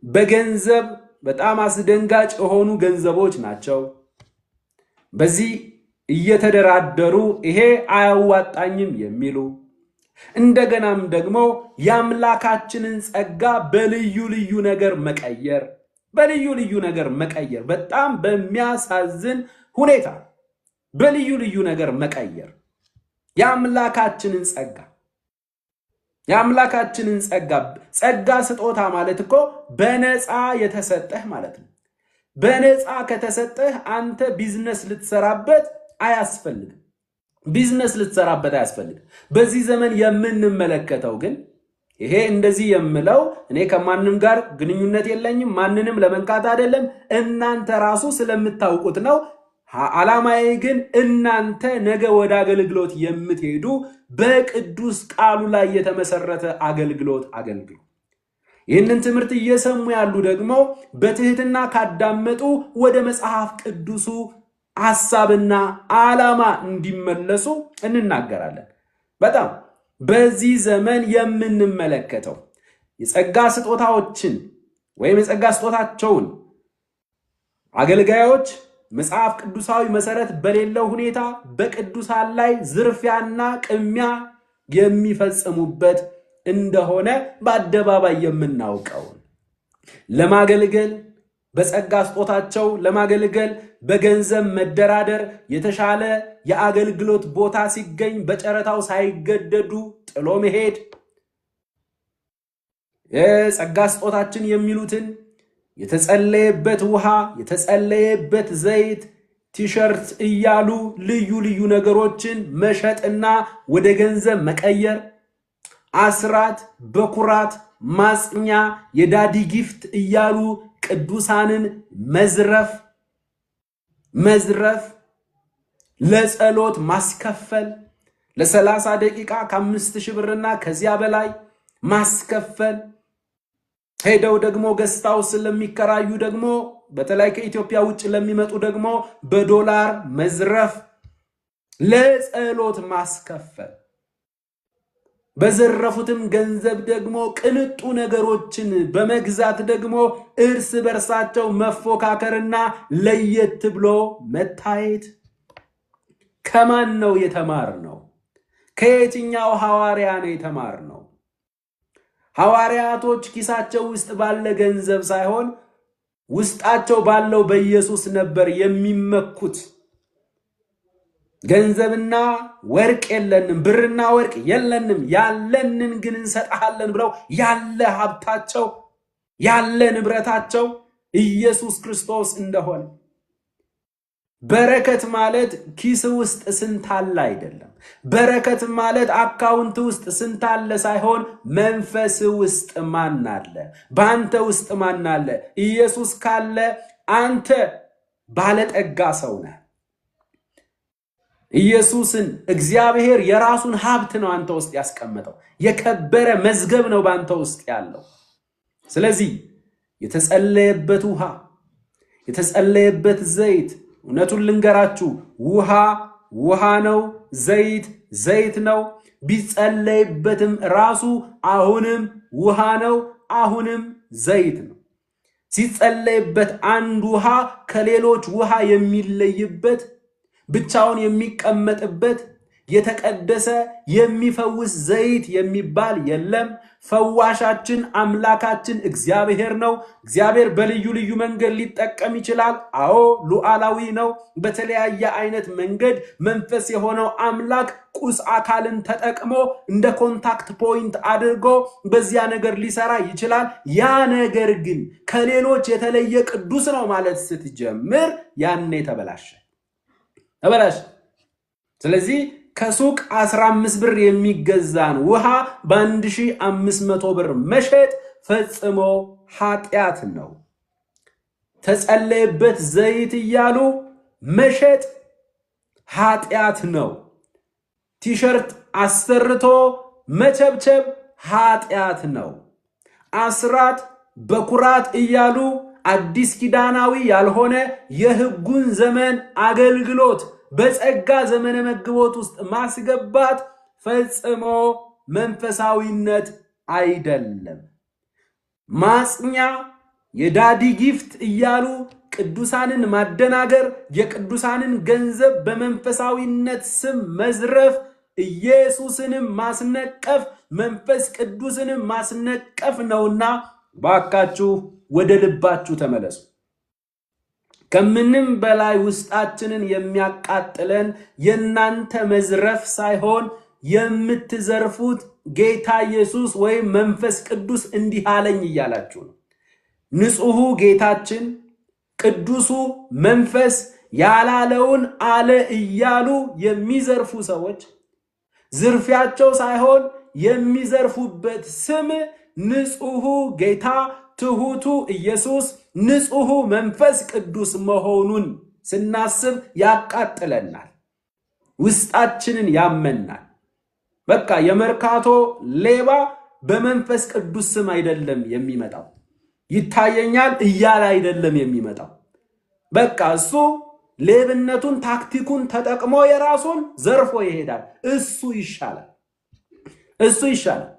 በገንዘብ በጣም አስደንጋጭ የሆኑ ገንዘቦች ናቸው። በዚህ እየተደራደሩ ይሄ አያዋጣኝም የሚሉ እንደገናም ደግሞ የአምላካችንን ጸጋ በልዩ ነገር መቀየር በጣም በሚያሳዝን ሁኔታ በልዩ ነገር መቀየር የአምላካችንን ጸጋ ስጦታ ማለት እኮ በነፃ የተሰጠህ ማለት ነው። በነፃ ከተሰጠህ አንተ ቢዝነስ ልትሰራበት አያስፈልግም። በዚህ ዘመን የምንመለከተው ግን ይሄ እንደዚህ የምለው እኔ ከማንም ጋር ግንኙነት የለኝም፣ ማንንም ለመንካት አይደለም፣ እናንተ ራሱ ስለምታውቁት ነው። ዓላማዬ ግን እናንተ ነገ ወደ አገልግሎት የምትሄዱ በቅዱስ ቃሉ ላይ የተመሰረተ አገልግሎት አገልግሉ። ይህንን ትምህርት እየሰሙ ያሉ ደግሞ በትህትና ካዳመጡ ወደ መጽሐፍ ቅዱሱ ሐሳብና ዓላማ እንዲመለሱ እንናገራለን። በጣም በዚህ ዘመን የምንመለከተው የጸጋ ስጦታዎችን ወይም የጸጋ ስጦታቸውን አገልጋዮች መጽሐፍ ቅዱሳዊ መሰረት በሌለው ሁኔታ በቅዱሳን ላይ ዝርፊያና ቅሚያ የሚፈጽሙበት እንደሆነ በአደባባይ የምናውቀው ለማገልገል በጸጋ ስጦታቸው ለማገልገል በገንዘብ መደራደር የተሻለ የአገልግሎት ቦታ ሲገኝ በጨረታው ሳይገደዱ ጥሎ መሄድ የጸጋ ስጦታችን የሚሉትን የተጸለየበት ውሃ፣ የተጸለየበት ዘይት፣ ቲሸርት እያሉ ልዩ ነገሮችን መሸጥና ወደ ገንዘብ መቀየር፣ አስራት፣ በኩራት፣ ማጽኛ፣ የዳዲ ጊፍት እያሉ ቅዱሳንን መዝረፍ፣ ለጸሎት ማስከፈል፣ ለ30 ደቂቃ ከ5000 ብርና ከዚያ በላይ ማስከፈል፣ ሄደው ደግሞ ገስታው ስለሚከራዩ ደግሞ በተለይ ከኢትዮጵያ ውጭ ለሚመጡ ደግሞ በዶላር መዝረፍ፣ ለጸሎት ማስከፈል፣ በዘረፉትም ገንዘብ ደግሞ ቅንጡ ነገሮችን በመግዛት ደግሞ እርስ በርሳቸው መፎካከርና ለየት ብሎ መታየት። ከማን ነው የተማርነው? ከየትኛው ሐዋርያ ነው የተማርነው? ሐዋርያቶች ኪሳቸው ውስጥ ባለ ገንዘብ ሳይሆን ውስጣቸው ባለው በኢየሱስ ነበር የሚመኩት። ገንዘብና ወርቅ የለንም፣ ብርና ወርቅ የለንም፣ ያለንን ግን እንሰጣለን ብለው ያለ ሀብታቸው ያለ ንብረታቸው ኢየሱስ ክርስቶስ እንደሆነ። በረከት ማለት ኪስ ውስጥ ስንታለ አይደለም። በረከት ማለት አካውንት ውስጥ ስንታለ ሳይሆን መንፈስ ውስጥ ማን አለ? በአንተ ውስጥ ማን አለ? ኢየሱስ ካለ አንተ ባለጠጋ ሰው ነህ። ኢየሱስን እግዚአብሔር የራሱን ሀብት ነው አንተ ውስጥ ያስቀመጠው። የከበረ መዝገብ ነው በአንተ ውስጥ ያለው። ስለዚህ የተጸለየበት ውሃ፣ የተጸለየበት ዘይት፣ እውነቱን ልንገራችሁ፣ ውሃ ነው፣ ዘይት ነው። ቢጸለይበትም ራሱ አሁንም ውሃ ነው፣ አሁንም ዘይት ነው። ሲጸለይበት አንድ ውሃ ከሌሎች ውሃ የሚለይበት፣ ብቻውን የሚቀመጥበት የተቀደሰ የሚፈውስ ዘይት የሚባል የለም። ፈዋሻችን አምላካችን እግዚአብሔር ነው። እግዚአብሔር በልዩ ልዩ መንገድ ሊጠቀም ይችላል። አዎ ሉዓላዊ ነው። በተለያየ አይነት መንገድ መንፈስ የሆነው አምላክ ቁስ አካልን ተጠቅሞ እንደ ኮንታክት ፖይንት አድርጎ በዚያ ነገር ሊሰራ ይችላል። ያ ነገር ግን ከሌሎች የተለየ ቅዱስ ነው ማለት ስትጀምር ያኔ ተበላሸ። ስለዚህ ከሱቅ 15 ብር የሚገዛን ውሃ በ1500 ብር መሸጥ ፈጽሞ ኃጢአት ነው። ተጸለየበት ዘይት እያሉ መሸጥ ኃጢአት ነው። ቲሸርት አሰርቶ መቸብቸብ ኃጢአት ነው። አስራት በኩራት እያሉ አዲስ ኪዳናዊ ያልሆነ የሕጉን ዘመን አገልግሎት በጸጋ ዘመነ መግቦት ውስጥ ማስገባት ፈጽሞ መንፈሳዊነት አይደለም። ማጽኛ የዳዲ ጊፍት እያሉ ቅዱሳንን ማደናገር፣ የቅዱሳንን ገንዘብ በመንፈሳዊነት ስም መዝረፍ፣ ኢየሱስንም ማስነቀፍ፣ መንፈስ ቅዱስንም ማስነቀፍ ነውና ባካችሁ ወደ ልባችሁ ተመለሱ። ከምንም በላይ ውስጣችንን የሚያቃጥለን የናንተ መዝረፍ ሳይሆን የምትዘርፉት ጌታ ኢየሱስ ወይም መንፈስ ቅዱስ እንዲህ አለኝ እያላችሁ ነው። ንጹሑ ጌታችን ቅዱሱ መንፈስ ያላለውን አለ እያሉ የሚዘርፉ ሰዎች ዝርፊያቸው ሳይሆን የሚዘርፉበት ስም ንጹሑ ጌታ ትሁቱ ኢየሱስ ንጹሑ መንፈስ ቅዱስ መሆኑን ስናስብ ያቃጥለናል፣ ውስጣችንን ያመናል። በቃ የመርካቶ ሌባ በመንፈስ ቅዱስ ስም አይደለም የሚመጣው፣ ይታየኛል እያለ አይደለም የሚመጣው። በቃ እሱ ሌብነቱን ታክቲኩን ተጠቅሞ የራሱን ዘርፎ ይሄዳል። እሱ ይሻላል።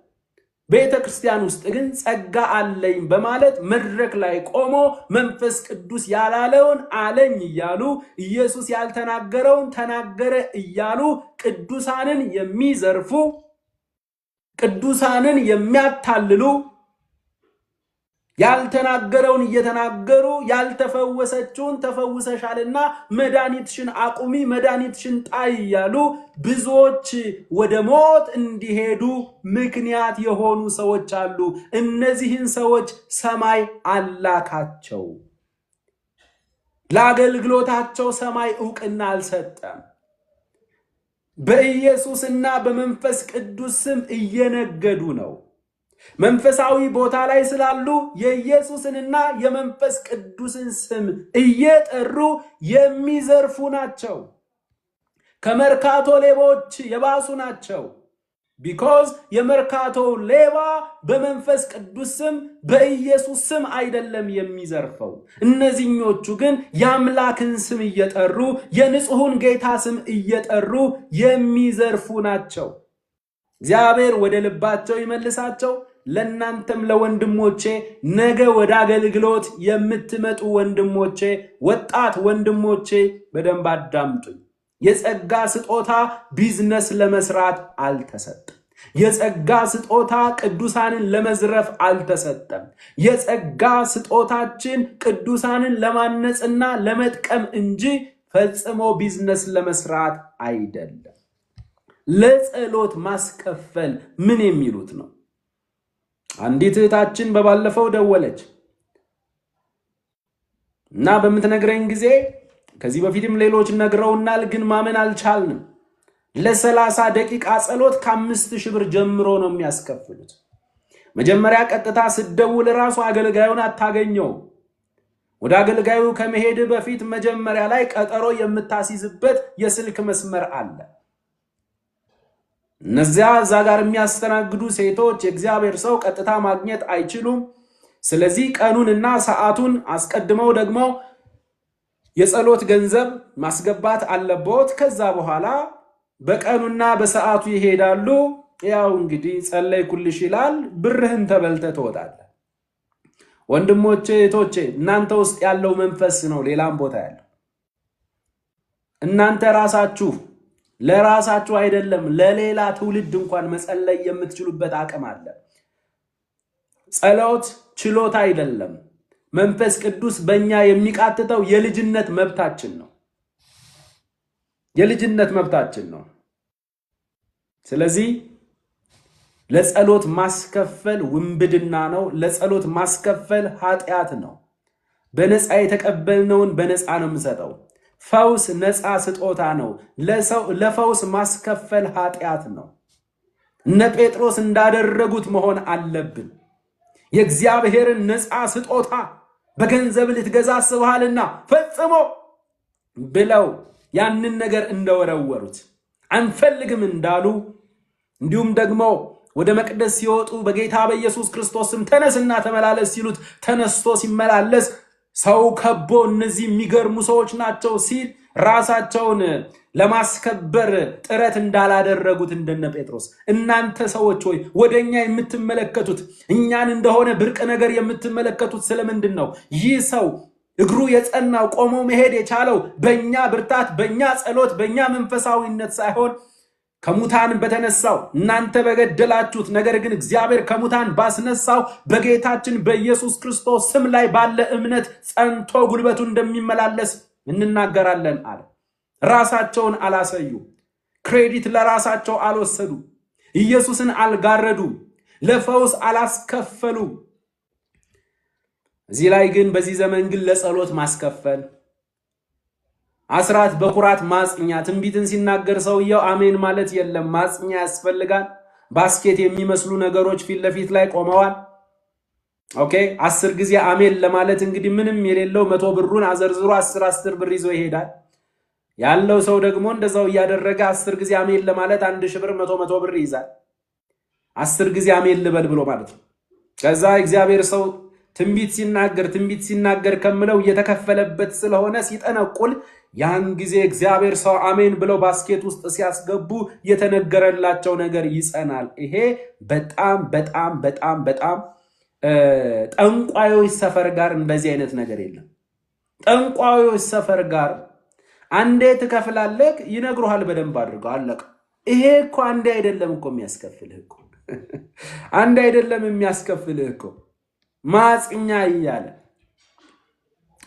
ቤተ ክርስቲያን ውስጥ ግን ጸጋ አለኝ በማለት መድረክ ላይ ቆሞ መንፈስ ቅዱስ ያላለውን አለኝ እያሉ ኢየሱስ ያልተናገረውን ተናገረ እያሉ ቅዱሳንን የሚዘርፉ፣ ቅዱሳንን የሚያታልሉ፣ ያልተናገረውን እየተናገሩ ያልተፈወሰችውን ተፈውሰሻልና መድኃኒትሽን አቁሚ፣ መድኃኒትሽን ጣይ እያሉ ብዙዎች ወደ ሞት እንዲሄዱ ምክንያት የሆኑ ሰዎች አሉ። እነዚህን ሰዎች ሰማይ አላካቸው። ለአገልግሎታቸው ሰማይ ዕውቅና አልሰጠም። በኢየሱስና በመንፈስ ቅዱስ ስም እየነገዱ ነው። መንፈሳዊ ቦታ ላይ ስላሉ የኢየሱስንና የመንፈስ ቅዱስን ስም እየጠሩ የሚዘርፉ ናቸው። ከመርካቶ ሌቦች የባሱ ናቸው። because የመርካቶ ሌባ በመንፈስ ቅዱስ ስም በኢየሱስ ስም አይደለም የሚዘርፈው። እነዚህኞቹ ግን የአምላክን ስም እየጠሩ የንጹሑን ጌታ ስም እየጠሩ የሚዘርፉ ናቸው። እግዚአብሔር ወደ ልባቸው ይመልሳቸው። ለእናንተም ለወንድሞቼ ነገ ወደ አገልግሎት የምትመጡ ወንድሞቼ፣ ወጣት ወንድሞቼ በደንብ አዳምጡኝ። የጸጋ ስጦታ ቢዝነስ ለመስራት አልተሰጠም። የጸጋ ስጦታ ቅዱሳንን ለመዝረፍ አልተሰጠም። የጸጋ ስጦታችን ቅዱሳንን ለማነጽና ለመጥቀም እንጂ ፈጽሞ ቢዝነስ ለመስራት አይደለም። ለጸሎት ማስከፈል ምን የሚሉት ነው? አንዲት እህታችን በባለፈው ደወለች እና በምትነግረኝ ጊዜ ከዚህ በፊትም ሌሎች ነግረውናል፣ ግን ማመን አልቻልንም። ለ30 ደቂቃ ጸሎት ከ5000 ብር ጀምሮ ነው የሚያስከፍሉት። መጀመሪያ ቀጥታ ስደውል ራሱ አገልጋዩን አታገኘው። ወደ አገልጋዩ ከመሄድ በፊት መጀመሪያ ላይ ቀጠሮ የምታስይዝበት የስልክ መስመር አለ። እነዚያ እዛ ጋር የሚያስተናግዱ ሴቶች የእግዚአብሔር ሰው ቀጥታ ማግኘት አይችሉም። ስለዚህ ቀኑንና ሰዓቱን አስቀድመው ደግሞ የጸሎት ገንዘብ ማስገባት አለበት። ከዛ በኋላ በቀኑና በሰዓቱ ይሄዳሉ። ያው እንግዲህ ጸለይኩልሽ ይላል፣ ብርህን ተበልተህ ትወጣለህ። ወንድሞቼ እህቶቼ፣ እናንተ ውስጥ ያለው መንፈስ ነው ሌላም ቦታ ያለው። እናንተ ራሳችሁ ለራሳችሁ አይደለም ለሌላ ትውልድ እንኳን መጸለይ የምትችሉበት አቅም አለ። ጸሎት ችሎታ አይደለም። መንፈስ ቅዱስ በእኛ የሚቃትተው የልጅነት መብታችን ነው። የልጅነት መብታችን ነው። ስለዚህ ለጸሎት ማስከፈል ውንብድና ነው። ለጸሎት ማስከፈል ኃጢአት ነው። በነፃ የተቀበልነውን በነፃ ነው የምሰጠው። ፈውስ ነፃ ስጦታ ነው። ለፈውስ ማስከፈል ኃጢአት ነው። እነ ጴጥሮስ እንዳደረጉት መሆን አለብን። የእግዚአብሔርን ነፃ ስጦታ በገንዘብ ልትገዛ አስበሃልና ፈጽሞ ብለው ያንን ነገር እንደወረወሩት አንፈልግም እንዳሉ፣ እንዲሁም ደግሞ ወደ መቅደስ ሲወጡ በጌታ በኢየሱስ ክርስቶስም ተነስና ተመላለስ ሲሉት ተነስቶ ሲመላለስ ሰው ከቦ እነዚህ የሚገርሙ ሰዎች ናቸው ሲል ራሳቸውን ለማስከበር ጥረት እንዳላደረጉት እንደነ ጴጥሮስ እናንተ ሰዎች ሆይ ወደኛ የምትመለከቱት እኛን እንደሆነ ብርቅ ነገር የምትመለከቱት ስለምንድን ነው? ይህ ሰው እግሩ የጸናው ቆሞ መሄድ የቻለው በእኛ ብርታት፣ በእኛ ጸሎት፣ በእኛ መንፈሳዊነት ሳይሆን ከሙታን በተነሳው እናንተ በገደላችሁት ነገር ግን እግዚአብሔር ከሙታን ባስነሳው በጌታችን በኢየሱስ ክርስቶስ ስም ላይ ባለ እምነት ጸንቶ ጉልበቱ እንደሚመላለስ እንናገራለን አለ። ራሳቸውን አላሰዩ፣ ክሬዲት ለራሳቸው አልወሰዱ፣ ኢየሱስን አልጋረዱ፣ ለፈውስ አላስከፈሉ። እዚህ ላይ ግን በዚህ ዘመን ግን ለጸሎት ማስከፈል፣ አስራት በኩራት ማጽኛ፣ ትንቢትን ሲናገር ሰውየው አሜን ማለት የለም፣ ማጽኛ ያስፈልጋል። ባስኬት የሚመስሉ ነገሮች ፊት ለፊት ላይ ቆመዋል። ኦኬ 10 ጊዜ አሜን ለማለት እንግዲህ ምንም የሌለው 100 ብሩን አዘርዝሮ 10 ብር ይዞ ይሄዳል። ያለው ሰው ደግሞ እንደዛው እያደረገ 10 ጊዜ አሜን ለማለት 1000 ብር 100 ብር ይዛል። 10 ጊዜ አሜን ልበል ብሎ ማለት ነው። ከዛ እግዚአብሔር ሰው ትንቢት ሲናገር ከምለው እየተከፈለበት ስለሆነ ሲጠነቁል ያን ጊዜ እግዚአብሔር ሰው አሜን ብለው ባስኬት ውስጥ ሲያስገቡ የተነገረላቸው ነገር ይጸናል። ይሄ በጣም በጣም በጣም በጣም ጠንቋዮች ሰፈር ጋር እንደዚህ አይነት ነገር የለም። ጠንቋዮች ሰፈር ጋር አንዴ ትከፍላለህ፣ ይነግሩሃል በደንብ አድርገው አለቀ። ይሄ እኮ አንዴ አይደለም እኮ የሚያስከፍልህ እኮ አንዴ አይደለም የሚያስከፍልህ እኮ ማጽኛ እያለ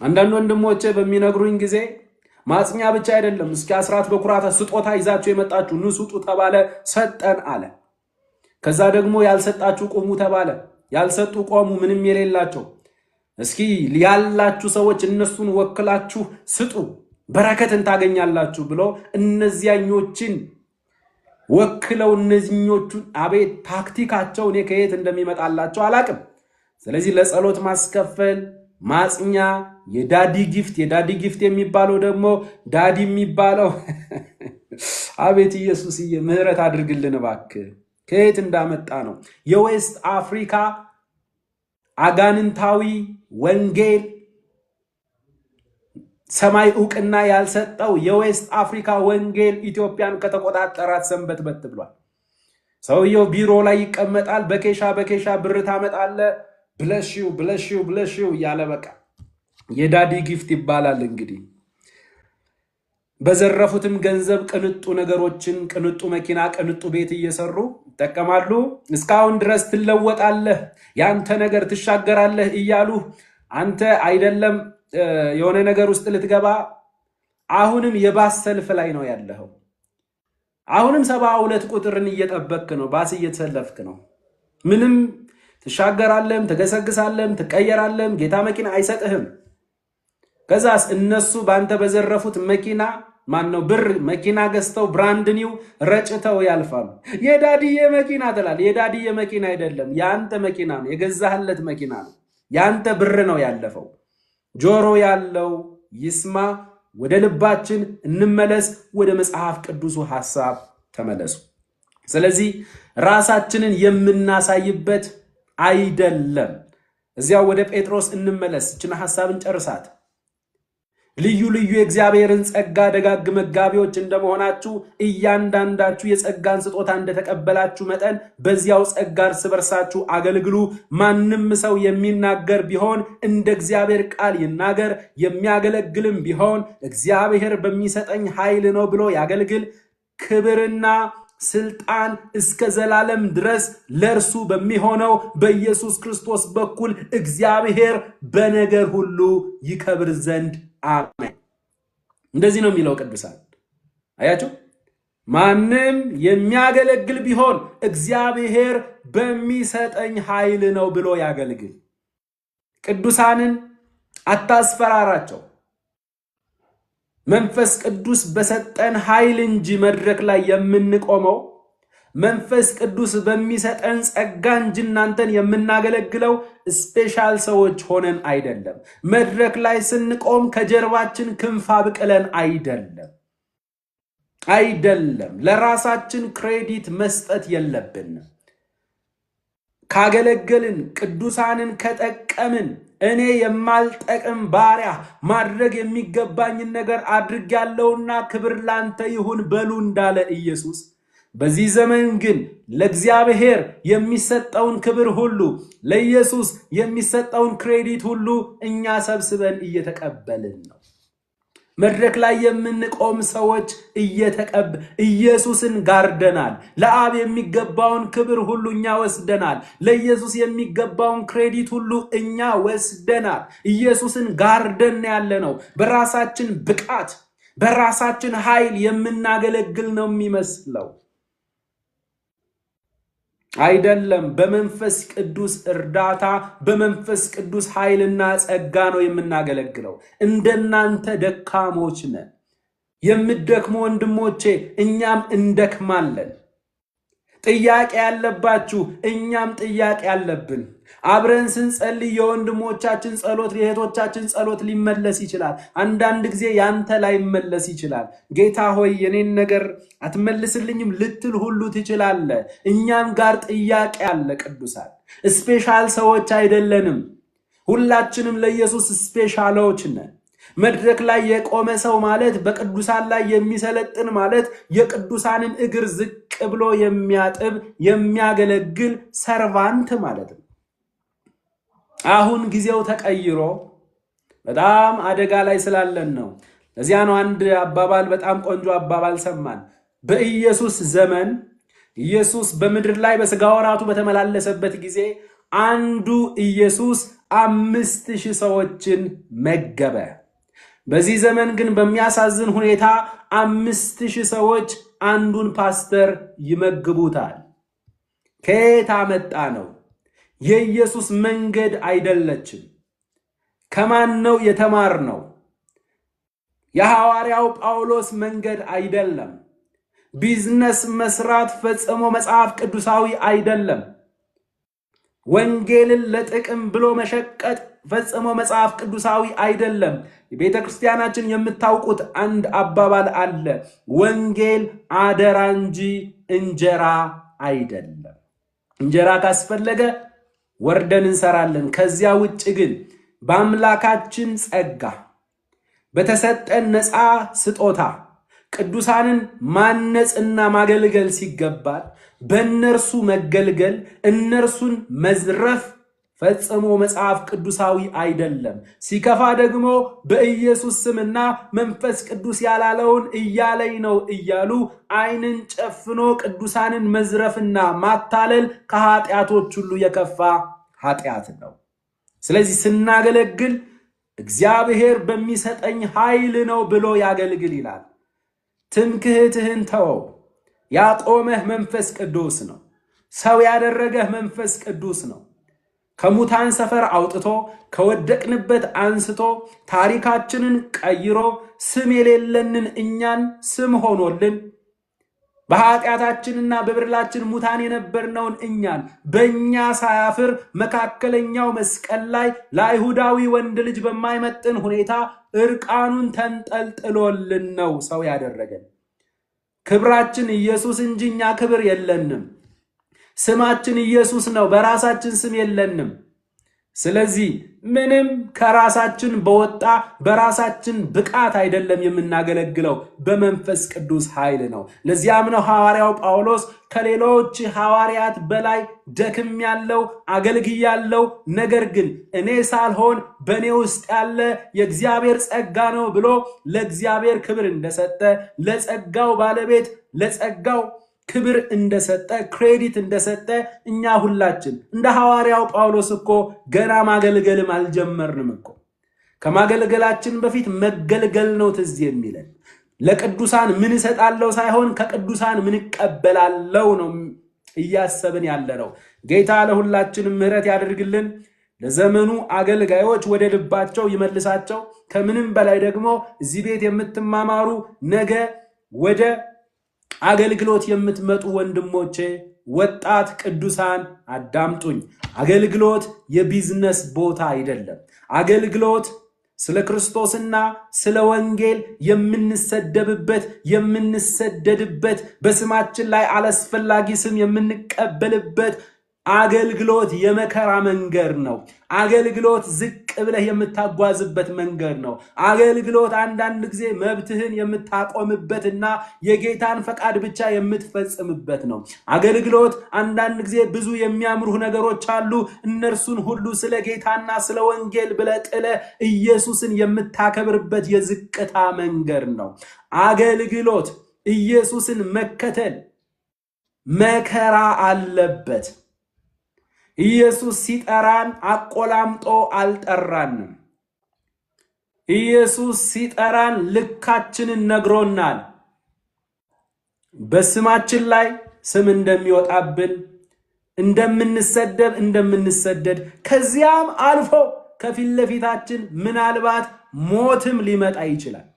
አንዳንድ ወንድሞቼ በሚነግሩኝ ጊዜ ማጽኛ ብቻ አይደለም፣ እስኪ አስራት በኩራት ስጦታ ይዛችሁ የመጣችሁ ኑ ስጡ ተባለ፣ ሰጠን አለ። ከዛ ደግሞ ያልሰጣችሁ ቁሙ ተባለ፣ ያልሰጡ ቆሙ፣ ምንም የሌላቸው። እስኪ ያላችሁ ሰዎች እነሱን ወክላችሁ ስጡ በረከትን ታገኛላችሁ ብሎ እነዚያኞችን ወክለው እነዚህኞቹን አቤት ታክቲካቸው እኔ ከየት እንደሚመጣላቸው አላቅም። ስለዚህ ለጸሎት ማስከፈል ማጽኛ የዳዲ ጊፍት የሚባለው ደግሞ ዳዲ የሚባለው አቤት ኢየሱስዬ ምህረት አድርግልን እባክህ። ከየት እንዳመጣ ነው። የዌስት አፍሪካ አጋንንታዊ ወንጌል ሰማይ ዕውቅና ያልሰጠው የዌስት አፍሪካ ወንጌል ኢትዮጵያን ከተቆጣጠራት ሰንበትበት ብሏል። ሰውየው ቢሮ ላይ ይቀመጣል። በኬሻ ብር ታመጣለ ብለሽው እያለ በቃ የዳዲ ጊፍት ይባላል። እንግዲህ በዘረፉትም ገንዘብ ቅንጡ ነገሮችን፣ ቅንጡ መኪና፣ ቅንጡ ቤት እየሰሩ ይጠቀማሉ። እስካሁን ድረስ ትለወጣለህ፣ ያንተ ነገር ትሻገራለህ እያሉ አንተ አይደለም የሆነ ነገር ውስጥ ልትገባ አሁንም የባስ ሰልፍ ላይ ነው ያለኸው። አሁንም 72 ቁጥርን እየጠበቅክ ነው፣ ባስ እየተሰለፍክ ነው። ምንም ትሻገራለህም፣ ትገሰግሳለህም፣ ትቀየራለህም። ጌታ መኪና አይሰጥህም። ከዛስ እነሱ ባንተ በዘረፉት መኪና ማነው ብር መኪና ገዝተው ብራንድ ኒው ረጭተው ያልፋሉ። የዳዲዬ መኪና ትላለህ። የዳዲዬ መኪና አይደለም፣ ያንተ መኪና ነው፣ የገዛህለት መኪና ነው። ያንተ ብር ነው ያለፈው። ጆሮ ያለው ይስማ። ወደ ልባችን እንመለስ። ወደ መጽሐፍ ቅዱሱ ሐሳብ ተመለሱ። ስለዚህ ራሳችንን የምናሳይበት አይደለም። እዚያው ወደ ጴጥሮስ እንመለስ። እችን ሐሳብን ጨርሳት። ልዩ ልዩ የእግዚአብሔርን ጸጋ ደጋግ መጋቢዎች እንደመሆናችሁ እያንዳንዳችሁ የጸጋን ስጦታ እንደተቀበላችሁ መጠን በዚያው ጸጋ እርስ በርሳችሁ አገልግሉ። ማንም ሰው የሚናገር ቢሆን እንደ እግዚአብሔር ቃል ይናገር፣ የሚያገለግልም ቢሆን እግዚአብሔር በሚሰጠኝ ኃይል ነው ብሎ ያገልግል። ክብርና ስልጣን እስከ ዘላለም ድረስ ለእርሱ በሚሆነው በኢየሱስ ክርስቶስ በኩል እግዚአብሔር በነገር ሁሉ ይከብር ዘንድ አሜን። እንደዚህ ነው የሚለው ቅዱሳን። አያችሁ፣ ማንም የሚያገለግል ቢሆን እግዚአብሔር በሚሰጠኝ ኃይል ነው ብሎ ያገልግል። ቅዱሳንን አታስፈራራቸው። መንፈስ ቅዱስ በሰጠን ኃይል እንጂ መድረክ ላይ የምንቆመው መንፈስ ቅዱስ በሚሰጠን ጸጋ እንጂ እናንተን የምናገለግለው ስፔሻል ሰዎች ሆነን አይደለም። መድረክ ላይ ስንቆም ከጀርባችን ክንፍ አብቅለን አይደለም። ለራሳችን ክሬዲት መስጠት የለብንም። ካገለገልን፣ ቅዱሳንን ከጠቀምን፣ እኔ የማልጠቅም ባሪያ ማድረግ የሚገባኝን ነገር አድርጌያለሁና ክብር ላንተ ይሁን በሉ እንዳለ ኢየሱስ፣ በዚህ ዘመን ግን ለእግዚአብሔር የሚሰጠውን ክብር ሁሉ፣ ለኢየሱስ የሚሰጠውን ክሬዲት ሁሉ እኛ ሰብስበን እየተቀበልን ነው። መድረክ ላይ የምንቆም ሰዎች ኢየሱስን ጋርደናል። ለአብ የሚገባውን ክብር ሁሉ እኛ ወስደናል። ለኢየሱስ የሚገባውን ክሬዲት ሁሉ እኛ ወስደናል። ኢየሱስን ጋርደን ያለ ነው። በራሳችን ብቃት፣ በራሳችን ኃይል የምናገለግል ነው የሚመስለው። አይደለም። በመንፈስ ቅዱስ እርዳታ፣ በመንፈስ ቅዱስ ኃይልና ጸጋ ነው የምናገለግለው። እንደናንተ ደካሞች ነን። የምትደክሙ ወንድሞቼ፣ እኛም እንደክማለን። ጥያቄ ያለባችሁ፣ እኛም ጥያቄ ያለብን። አብረን ስንጸልይ የወንድሞቻችን ጸሎት፣ የእህቶቻችን ጸሎት ሊመለስ ይችላል። አንዳንድ ጊዜ ያንተ ላይመለስ ይችላል። ጌታ ሆይ የኔን ነገር አትመልስልኝም ልትል ሁሉ ትችላለህ። እኛም ጋር ጥያቄ አለ። ቅዱሳን ስፔሻል ሰዎች አይደለንም። ሁላችንም ለኢየሱስ ስፔሻሎች ነን። መድረክ ላይ የቆመ ሰው ማለት፣ በቅዱሳን ላይ የሚሰለጥን ማለት፣ የቅዱሳንን እግር ዝቅ ብሎ የሚያጥብ የሚያገለግል ሰርቫንት ማለት ነው። አሁን ጊዜው ተቀይሮ በጣም አደጋ ላይ ስላለን ነው። ለዚያ ነው አንድ አባባል፣ በጣም ቆንጆ አባባል ሰማን። በኢየሱስ ዘመን ኢየሱስ በምድር ላይ በሥጋ ወራቱ በተመላለሰበት ጊዜ አንዱ ኢየሱስ 5000 ሰዎችን መገበ። በዚህ ዘመን ግን በሚያሳዝን ሁኔታ 5000 ሰዎች አንዱን ፓስተር ይመግቡታል። ከየት አመጣ ነው? የኢየሱስ መንገድ አይደለችም። ከማን ነው የተማርነው? የሐዋርያው ጳውሎስ መንገድ አይደለም። ቢዝነስ መስራት ፈጽሞ መጽሐፍ ቅዱሳዊ አይደለም። ወንጌልን ለጥቅም ብሎ መሸቀጥ ፈጽሞ መጽሐፍ ቅዱሳዊ አይደለም። የቤተ ክርስቲያናችን የምታውቁት አንድ አባባል አለ። ወንጌል አደራ እንጂ እንጀራ አይደለም። እንጀራ ካስፈለገ ወርደን እንሰራለን። ከዚያ ውጭ ግን በአምላካችን ጸጋ በተሰጠን ነፃ ስጦታ ቅዱሳንን ማነጽና ማገልገል ሲገባል በእነርሱ መገልገል እነርሱን መዝረፍ ፈጽሞ መጽሐፍ ቅዱሳዊ አይደለም። ሲከፋ ደግሞ በኢየሱስ ስምና መንፈስ ቅዱስ ያላለውን እያለኝ ነው እያሉ ዓይንን ጨፍኖ ቅዱሳንን መዝረፍና ማታለል ከኃጢአቶች ሁሉ የከፋ ኃጢአት ነው። ስለዚህ ስናገለግል እግዚአብሔር በሚሰጠኝ ኃይል ነው ብሎ ያገልግል ይላል። ትምክህትህን ተወው። ያቆመህ መንፈስ ቅዱስ ነው። ሰው ያደረገህ መንፈስ ቅዱስ ነው። ከሙታን ሰፈር አውጥቶ ከወደቅንበት አንስቶ ታሪካችንን ቀይሮ ስም የሌለንን እኛን ስም ሆኖልን በኃጢአታችንና በበደላችን ሙታን የነበርነውን እኛን በእኛ ሳያፍር መካከለኛው መስቀል ላይ ለአይሁዳዊ ወንድ ልጅ በማይመጥን ሁኔታ እርቃኑን ተንጠልጥሎልን ነው ሰው ያደረገን። ክብራችን ኢየሱስ እንጂ እኛ ክብር የለንም። ስማችን ኢየሱስ ነው፣ በራሳችን ስም የለንም። ስለዚህ ምንም ከራሳችን በወጣ በራሳችን ብቃት አይደለም የምናገለግለው፣ በመንፈስ ቅዱስ ኃይል ነው። ለዚያም ነው ሐዋርያው ጳውሎስ ከሌሎች ሐዋርያት በላይ ደክም ያለው አገልግያለው፣ ነገር ግን እኔ ሳልሆን በእኔ ውስጥ ያለ የእግዚአብሔር ጸጋ ነው ብሎ ለእግዚአብሔር ክብር እንደሰጠ፣ ለጸጋው ባለቤት ለጸጋው ክብር እንደሰጠ ክሬዲት እንደሰጠ እኛ ሁላችን እንደ ሐዋርያው ጳውሎስ እኮ ገና ማገልገልም አልጀመርንም እኮ። ከማገልገላችን በፊት መገልገል ነው ትዝ የሚለን። ለቅዱሳን ምን እሰጣለሁ ሳይሆን ከቅዱሳን ምን እቀበላለሁ ነው እያሰብን ያለ ነው። ጌታ ለሁላችንም ምሕረት ያደርግልን። ለዘመኑ አገልጋዮች ወደ ልባቸው ይመልሳቸው። ከምንም በላይ ደግሞ እዚህ ቤት የምትማማሩ ነገ ወደ አገልግሎት የምትመጡ ወንድሞቼ ወጣት ቅዱሳን አዳምጡኝ። አገልግሎት የቢዝነስ ቦታ አይደለም። አገልግሎት ስለ ክርስቶስና ስለ ወንጌል የምንሰደብበት የምንሰደድበት በስማችን ላይ አላስፈላጊ ስም የምንቀበልበት አገልግሎት የመከራ መንገድ ነው። አገልግሎት ዝቅ ብለህ የምታጓዝበት መንገድ ነው። አገልግሎት አንዳንድ ጊዜ መብትህን የምታቆምበትና የጌታን ፈቃድ ብቻ የምትፈጽምበት ነው። አገልግሎት አንዳንድ ጊዜ ብዙ የሚያምሩ ነገሮች አሉ። እነርሱን ሁሉ ስለ ጌታና ስለ ወንጌል ብለህ ጥለህ ኢየሱስን የምታከብርበት የዝቅታ መንገድ ነው። አገልግሎት ኢየሱስን መከተል መከራ አለበት። ኢየሱስ ሲጠራን አቆላምጦ አልጠራንም። ኢየሱስ ሲጠራን ልካችንን ነግሮናል። በስማችን ላይ ስም እንደሚወጣብን እንደምንሰደድ ከዚያም አልፎ ከፊት ለፊታችን ምናልባት ሞትም ሊመጣ ይችላል።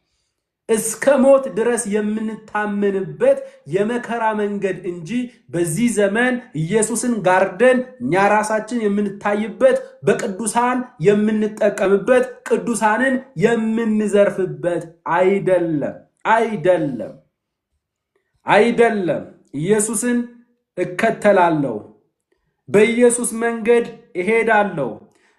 እስከ ሞት ድረስ የምንታመንበት የመከራ መንገድ እንጂ በዚህ ዘመን ኢየሱስን ጋርደን እኛ ራሳችን የምንታይበት በቅዱሳን የምንጠቀምበት ቅዱሳንን የምንዘርፍበት አይደለም። ኢየሱስን እከተላለሁ፣ በኢየሱስ መንገድ እሄዳለሁ።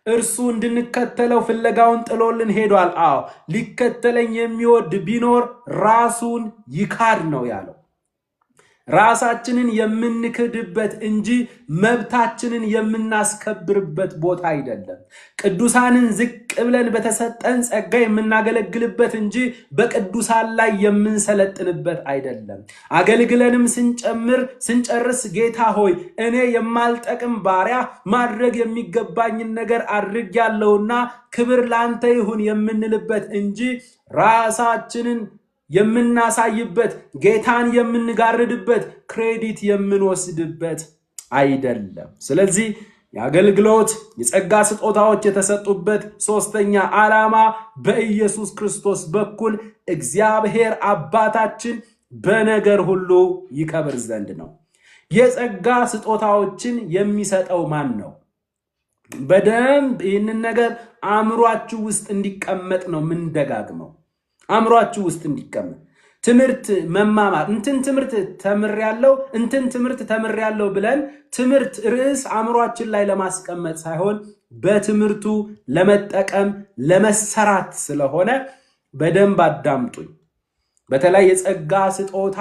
እርሱ እንድንከተለው ፍለጋውን ጥሎልን ሄዷል። አዎ ሊከተለኝ የሚወድ ቢኖር ራሱን ይካድ ነው ያለው። ራሳችንን የምንክድበት እንጂ መብታችንን የምናስከብርበት ቦታ አይደለም። ቅዱሳንን ዝቅ ብለን በተሰጠን ጸጋ የምናገለግልበት እንጂ በቅዱሳን ላይ የምንሰለጥንበት አይደለም። አገልግለንም ስንጨርስ ጌታ ሆይ እኔ የማልጠቅም ባሪያ ማድረግ የሚገባኝን ነገር አድርጌያለሁና ክብር ላንተ ይሁን የምንልበት እንጂ ራሳችንን የምናሳይበት ጌታን የምንጋርድበት ክሬዲት የምንወስድበት አይደለም። ስለዚህ የአገልግሎት የጸጋ ስጦታዎች የተሰጡበት ሶስተኛ ዓላማ በኢየሱስ ክርስቶስ በኩል እግዚአብሔር አባታችን በነገር ሁሉ ይከብር ዘንድ ነው። የጸጋ ስጦታዎችን የሚሰጠው ማን ነው? በደንብ ይህንን ነገር አእምሯችሁ ውስጥ እንዲቀመጥ ነው ምንደጋግመው። አእምሯችሁ ውስጥ እንዲቀመጥ ትምህርት መማማር እንትን ትምህርት ተምሬያለሁ እንትን ትምህርት ተምሬያለሁ ብለን ትምህርት ርዕስ አእምሯችን ላይ ለማስቀመጥ ሳይሆን በትምህርቱ ለመጠቀም ለመሰራት ስለሆነ በደንብ አዳምጡኝ። በተለይ የጸጋ ስጦታ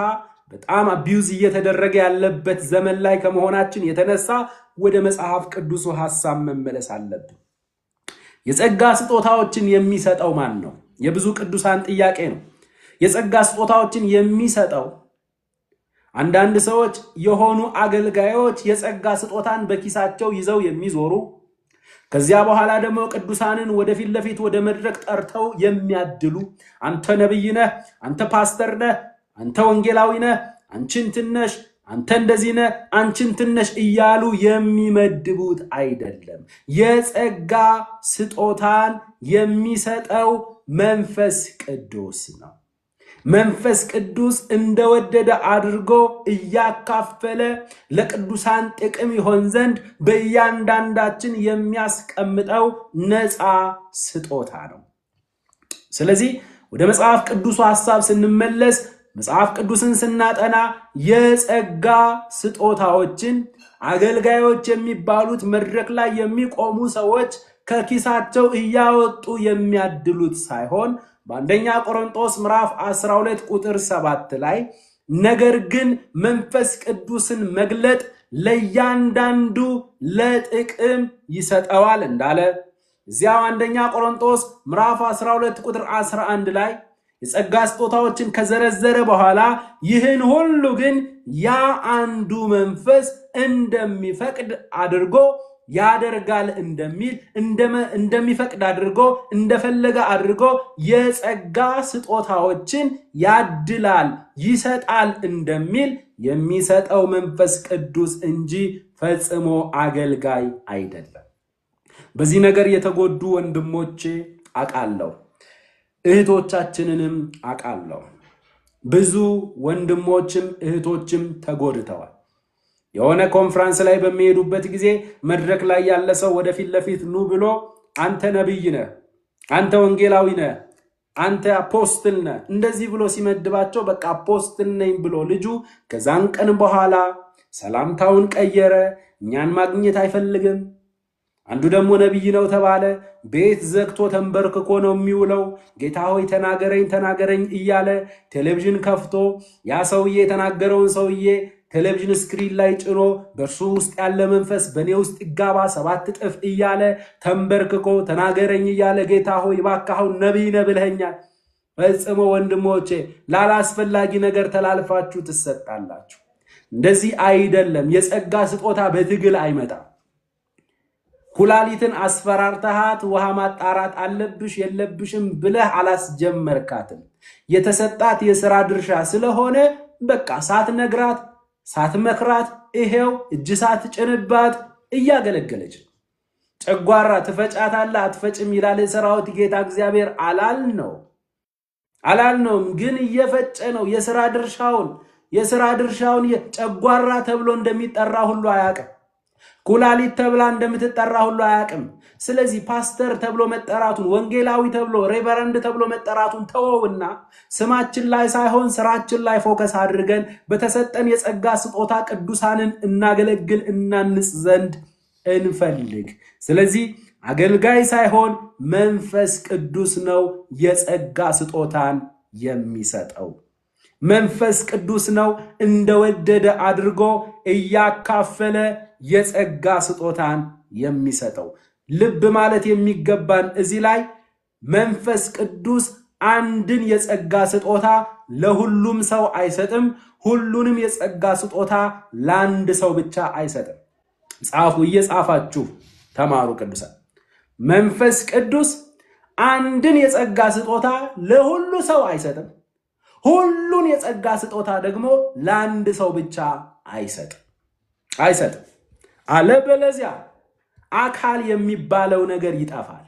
በጣም አቢዩዝ እየተደረገ ያለበት ዘመን ላይ ከመሆናችን የተነሳ ወደ መጽሐፍ ቅዱሱ ሐሳብ መመለስ አለብን። የጸጋ ስጦታዎችን የሚሰጠው ማን ነው? የብዙ ቅዱሳን ጥያቄ ነው። የጸጋ ስጦታዎችን የሚሰጠው አንዳንድ ሰዎች የሆኑ አገልጋዮች የጸጋ ስጦታን በኪሳቸው ይዘው የሚዞሩ ከዚያ በኋላ ደግሞ ቅዱሳንን ወደፊት ለፊት ወደ መድረክ ጠርተው የሚያድሉ አንተ ነብይ ነህ፣ አንተ ፓስተር ነህ፣ አንተ ወንጌላዊ ነህ፣ አንቺ እንትን ነሽ፣ አንተ እንደዚህ ነህ፣ አንቺ እንትን ነሽ እያሉ የሚመድቡት አይደለም። የጸጋ ስጦታን የሚሰጠው መንፈስ ቅዱስ ነው። መንፈስ ቅዱስ እንደወደደ አድርጎ እያካፈለ ለቅዱሳን ጥቅም ይሆን ዘንድ በእያንዳንዳችን የሚያስቀምጠው ነፃ ስጦታ ነው። ስለዚህ ወደ መጽሐፍ ቅዱሱ ሐሳብ ስንመለስ መጽሐፍ ቅዱስን ስናጠና የጸጋ ስጦታዎችን አገልጋዮች የሚባሉት መድረክ ላይ የሚቆሙ ሰዎች ከኪሳቸው እያወጡ የሚያድሉት ሳይሆን በአንደኛ ቆሮንቶስ ምዕራፍ 12 ቁጥር 7 ላይ ነገር ግን መንፈስ ቅዱስን መግለጥ ለእያንዳንዱ ለጥቅም ይሰጠዋል እንዳለ እዚያው አንደኛ ቆሮንቶስ ምዕራፍ 12 ቁጥር 11 ላይ የጸጋ ስጦታዎችን ከዘረዘረ በኋላ ይህን ሁሉ ግን ያ አንዱ መንፈስ እንደሚፈቅድ አድርጎ ያደርጋል እንደሚል እንደሚፈቅድ አድርጎ እንደፈለገ አድርጎ የጸጋ ስጦታዎችን ያድላል ይሰጣል እንደሚል የሚሰጠው መንፈስ ቅዱስ እንጂ ፈጽሞ አገልጋይ አይደለም። በዚህ ነገር የተጎዱ ወንድሞቼ አቃለው፣ እህቶቻችንንም አቃለው። ብዙ ወንድሞችም እህቶችም ተጎድተዋል። የሆነ ኮንፈረንስ ላይ በሚሄዱበት ጊዜ መድረክ ላይ ያለ ሰው ወደፊት ለፊት ኑ ብሎ አንተ ነብይ ነህ፣ አንተ ወንጌላዊ ነህ፣ አንተ አፖስትል ነህ እንደዚህ ብሎ ሲመድባቸው በቃ አፖስትል ነኝ ብሎ ልጁ ከዛን ቀን በኋላ ሰላምታውን ቀየረ፣ እኛን ማግኘት አይፈልግም። አንዱ ደግሞ ነብይ ነው ተባለ፣ ቤት ዘግቶ ተንበርክኮ ነው የሚውለው። ጌታ ሆይ ተናገረኝ ተናገረኝ እያለ ቴሌቪዥን ከፍቶ ያ ሰውዬ የተናገረውን ሰውዬ ቴሌቪዥን ስክሪን ላይ ጭኖ በእርሱ ውስጥ ያለ መንፈስ በእኔ ውስጥ ይጋባ 7 እጥፍ እያለ ተንበርክኮ ተናገረኝ እያለ ጌታ ሆይ እባክህ ነብይ ነህ ብለኸኛል። ፈጽሞ ወንድሞቼ ላላስፈላጊ ነገር ተላልፋችሁ ትሰጣላችሁ። እንደዚህ አይደለም። የጸጋ ስጦታ በትግል አይመጣም። ኩላሊትን አስፈራርተሃት ውሃ ማጣራት አለብሽ የለብሽም ብለህ አላስጀመርካትም። የተሰጣት የሥራ ድርሻ ስለሆነ በቃ ሳትነግራት ሳትመክራት ይሄው እጅ ሳትጭንባት እያገለገለች። ጨጓራ ትፈጫታለህ አትፈጭም ይላል የሰራዊት ጌታ እግዚአብሔር አላልነውም፣ ግን እየፈጨ ነው። የሥራ ድርሻውን ጨጓራ ተብሎ እንደሚጠራ ሁሉ አያውቅም። ኩላሊት ተብላ እንደምትጠራ ሁሉ አያውቅም። ስለዚህ ፓስተር ተብሎ መጠራቱን፣ ወንጌላዊ ተብሎ ሬቨረንድ ተብሎ መጠራቱን ተወውና ስማችን ላይ ሳይሆን ስራችን ላይ ፎከስ አድርገን በተሰጠን የጸጋ ስጦታ ቅዱሳንን እናገለግል እናንጽ ዘንድ እንፈልግ። ስለዚህ አገልጋይ ሳይሆን መንፈስ ቅዱስ ነው የጸጋ ስጦታን የሚሰጠው። መንፈስ ቅዱስ ነው እንደወደደ አድርጎ እያካፈለ የጸጋ ስጦታን የሚሰጠው። ልብ ማለት የሚገባን እዚህ ላይ መንፈስ ቅዱስ አንድን የጸጋ ስጦታ ለሁሉም ሰው አይሰጥም። ሁሉንም የጸጋ ስጦታ ለአንድ ሰው ብቻ አይሰጥም። ጻፉ፣ እየጻፋችሁ ተማሩ ቅዱሳን። መንፈስ ቅዱስ አንድን የጸጋ ስጦታ ለሁሉ ሰው አይሰጥም። ሁሉን የጸጋ ስጦታ ደግሞ ለአንድ ሰው ብቻ አይሰጥም። አለበለዚያ አካል የሚባለው ነገር ይጠፋል።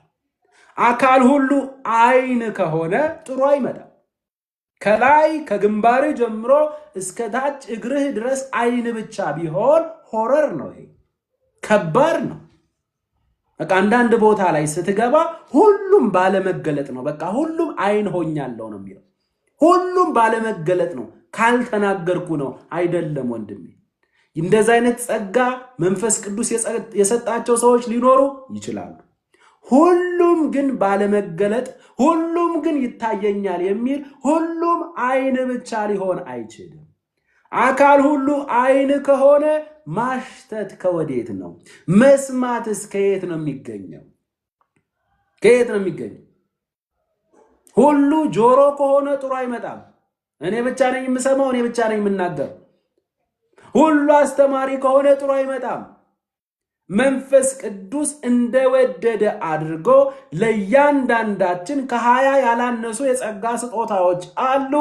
አካል ሁሉ አይን ከሆነ ጥሩ አይመጣም። ከላይ ከግንባር ጀምሮ እስከ ታች እግርህ ድረስ አይን ብቻ ቢሆን ሆረር ነው። ይሄ ከባድ ነው። በቃ አንዳንድ ቦታ ላይ ስትገባ ሁሉም ባለመገለጥ ነው። በቃ ሁሉም አይን ሆኛለሁ ነው የሚለው። ሁሉም ባለመገለጥ ነው። ካልተናገርኩ ነው አይደለም ወንድሜ። እንደዛ አይነት ጸጋ መንፈስ ቅዱስ የሰጣቸው ሰዎች ሊኖሩ ይችላሉ። ሁሉም ግን ባለመገለጥ፣ ሁሉም ግን ይታየኛል የሚል ሁሉም አይን ብቻ ሊሆን አይችልም። አካል ሁሉ አይን ከሆነ ማሽተት ከወዴት ነው? መስማትስ ከየት ነው የሚገኘው? ከየት ነው የሚገኘው? ሁሉ ጆሮ ከሆነ ጥሩ አይመጣም። እኔ ብቻ ነኝ የምሰማው፣ እኔ ብቻ ነኝ የምናገር። ሁሉ አስተማሪ ከሆነ ጥሩ አይመጣም። መንፈስ ቅዱስ እንደወደደ አድርጎ ለእያንዳንዳችን ከ20 ያላነሱ የጸጋ ስጦታዎች አሉ።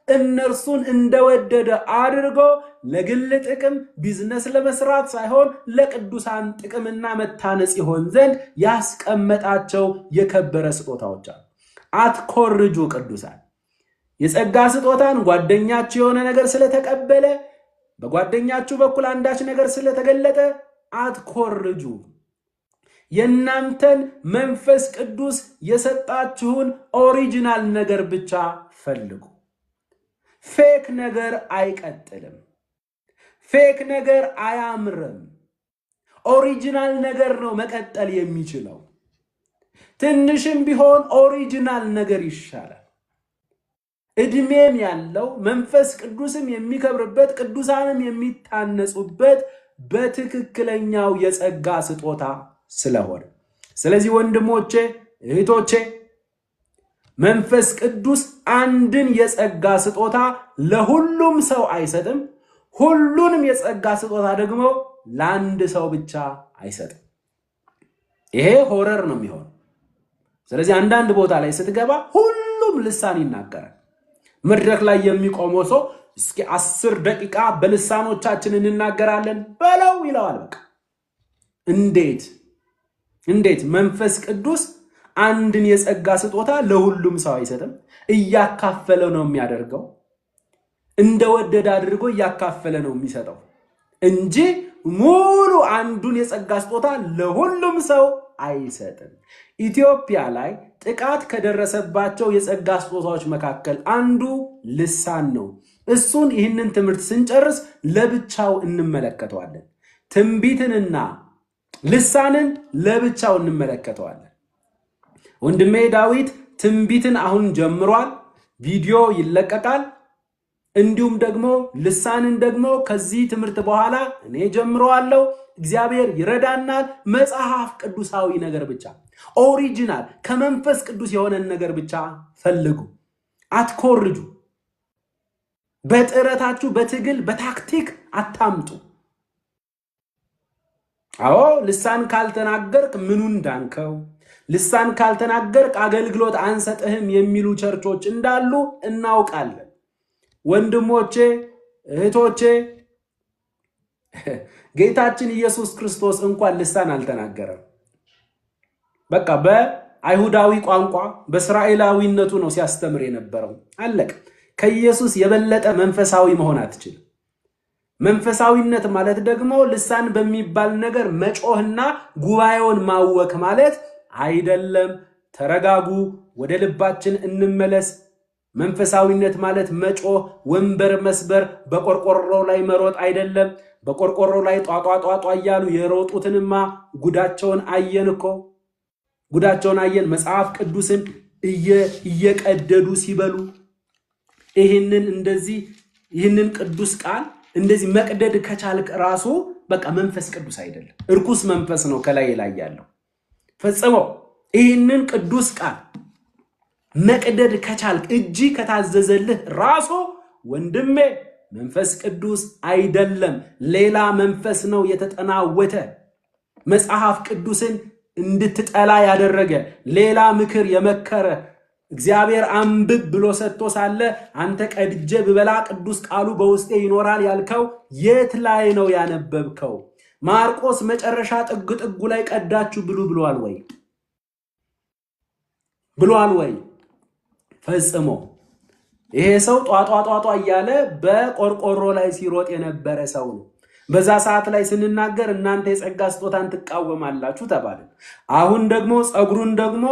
እነርሱን እንደወደደ አድርጎ ለግል ጥቅም ቢዝነስ ለመስራት ሳይሆን ለቅዱሳን ጥቅምና መታነጽ ይሆን ዘንድ ያስቀመጣቸው የከበረ ስጦታዎች አሉ። አትኮርጁ ቅዱሳን። የጸጋ ስጦታን ጓደኛችሁ የሆነ ነገር ስለተቀበለ፣ በጓደኛችሁ በኩል አንዳች ነገር ስለተገለጠ አትኮርጁ። የእናንተን መንፈስ ቅዱስ የሰጣችሁን ኦሪጂናል ነገር ብቻ ፈልጉ። ፌክ ነገር አይቀጥልም። ፌክ ነገር አያምርም። ኦሪጂናል ነገር ነው መቀጠል የሚችለው። ትንሽም ቢሆን ኦሪጂናል ነገር ይሻላል። እድሜም ያለው መንፈስ ቅዱስም የሚከብርበት ቅዱሳንም የሚታነጹበት በትክክለኛው የጸጋ ስጦታ ስለሆነ፣ ስለዚህ ወንድሞቼ እህቶቼ፣ መንፈስ ቅዱስ አንድን የጸጋ ስጦታ ለሁሉም ሰው አይሰጥም። ሁሉንም የጸጋ ስጦታ ደግሞ ለአንድ ሰው ብቻ አይሰጥም። ይሄ ሆረር ነው የሚሆነው። ስለዚህ አንዳንድ ቦታ ላይ ስትገባ ሁሉም ልሳን ይናገራል። መድረክ ላይ የሚቆመው ሰው እስኪ 10 ደቂቃ በልሳኖቻችን እንናገራለን በለው ይለዋል። በቃ እንዴት መንፈስ ቅዱስ አንድን የጸጋ ስጦታ ለሁሉም ሰው አይሰጥም? እያካፈለ ነው የሚያደርገው። እንደወደደ አድርጎ እያካፈለ ነው የሚሰጠው እንጂ ሙሉ አንዱን የጸጋ ስጦታ ለሁሉም ሰው አይሰጥም። ኢትዮጵያ ላይ ጥቃት ከደረሰባቸው የጸጋ ስጦታዎች መካከል አንዱ ልሳን ነው። እሱን ይህንን ትምህርት ስንጨርስ ለብቻው እንመለከተዋለን። ትንቢትንና ልሳንን ለብቻው እንመለከተዋለን። ወንድሜ ዳዊት ትንቢትን አሁን ጀምሯል። ቪዲዮ ይለቀቃል። እንዲሁም ደግሞ ልሳንን ደግሞ ከዚህ ትምህርት በኋላ እኔ ጀምረዋለሁ። እግዚአብሔር ይረዳናል። መጽሐፍ ቅዱሳዊ ነገር ብቻ፣ ኦሪጂናል ከመንፈስ ቅዱስ የሆነን ነገር ብቻ ፈልጉ። አትኮርጁ። በጥረታችሁ በትግል በታክቲክ አታምጡ። አዎ ልሳን ካልተናገርክ ምኑን ዳንከው፣ ልሳን ካልተናገርክ አገልግሎት አንሰጥህም የሚሉ ቸርቾች እንዳሉ እናውቃለን። ወንድሞቼ እህቶቼ፣ ጌታችን ኢየሱስ ክርስቶስ እንኳን ልሳን አልተናገረም። በቃ በአይሁዳዊ ቋንቋ በእስራኤላዊነቱ ነው ሲያስተምር የነበረው። አለቀ። ከኢየሱስ የበለጠ መንፈሳዊ መሆን አትችልም። መንፈሳዊነት ማለት ደግሞ ልሳን በሚባል ነገር መጮህና ጉባኤውን ማወክ ማለት አይደለም። ተረጋጉ፣ ወደ ልባችን እንመለስ። መንፈሳዊነት ማለት መጮህ፣ ወንበር መስበር፣ በቆርቆሮ ላይ መሮጥ አይደለም። በቆርቆሮ ላይ ጧጧጧጧ እያሉ የሮጡትንማ ጉዳቸውን አየን እኮ፣ ጉዳቸውን አየን። መጽሐፍ ቅዱስን እየቀደዱ ሲበሉ ይህንን ቅዱስ ቃል እንደዚህ መቅደድ ከቻልክ ራሱ በቃ መንፈስ ቅዱስ አይደለም፣ እርኩስ መንፈስ ነው ከላይ ያለው። ፈጽሞ ይህንን ቅዱስ ቃል መቅደድ ከቻልክ እጅ ከታዘዘልህ ራሱ ወንድሜ መንፈስ ቅዱስ አይደለም፣ ሌላ መንፈስ ነው የተጠናወተ። መጽሐፍ ቅዱስን እንድትጠላ ያደረገ ሌላ ምክር የመከረ እግዚአብሔር አንብብ ብሎ ሰጥቶ ሳለ አንተ ቀድጄ ብበላ ቅዱስ ቃሉ በውስጤ ይኖራል ያልከው የት ላይ ነው ያነበብከው? ማርቆስ መጨረሻ ጥጉ ላይ ቀዳችሁ ብሉ ብሏል ወይ? ፈጽሞ ይሄ ሰው ጧጧጧጧ እያለ በቆርቆሮ ላይ ሲሮጥ የነበረ ሰው ነው። በዛ ሰዓት ላይ ስንናገር እናንተ የጸጋ ስጦታን ትቃወማላችሁ ተባለ። አሁን ደግሞ ጸጉሩን ደግሞ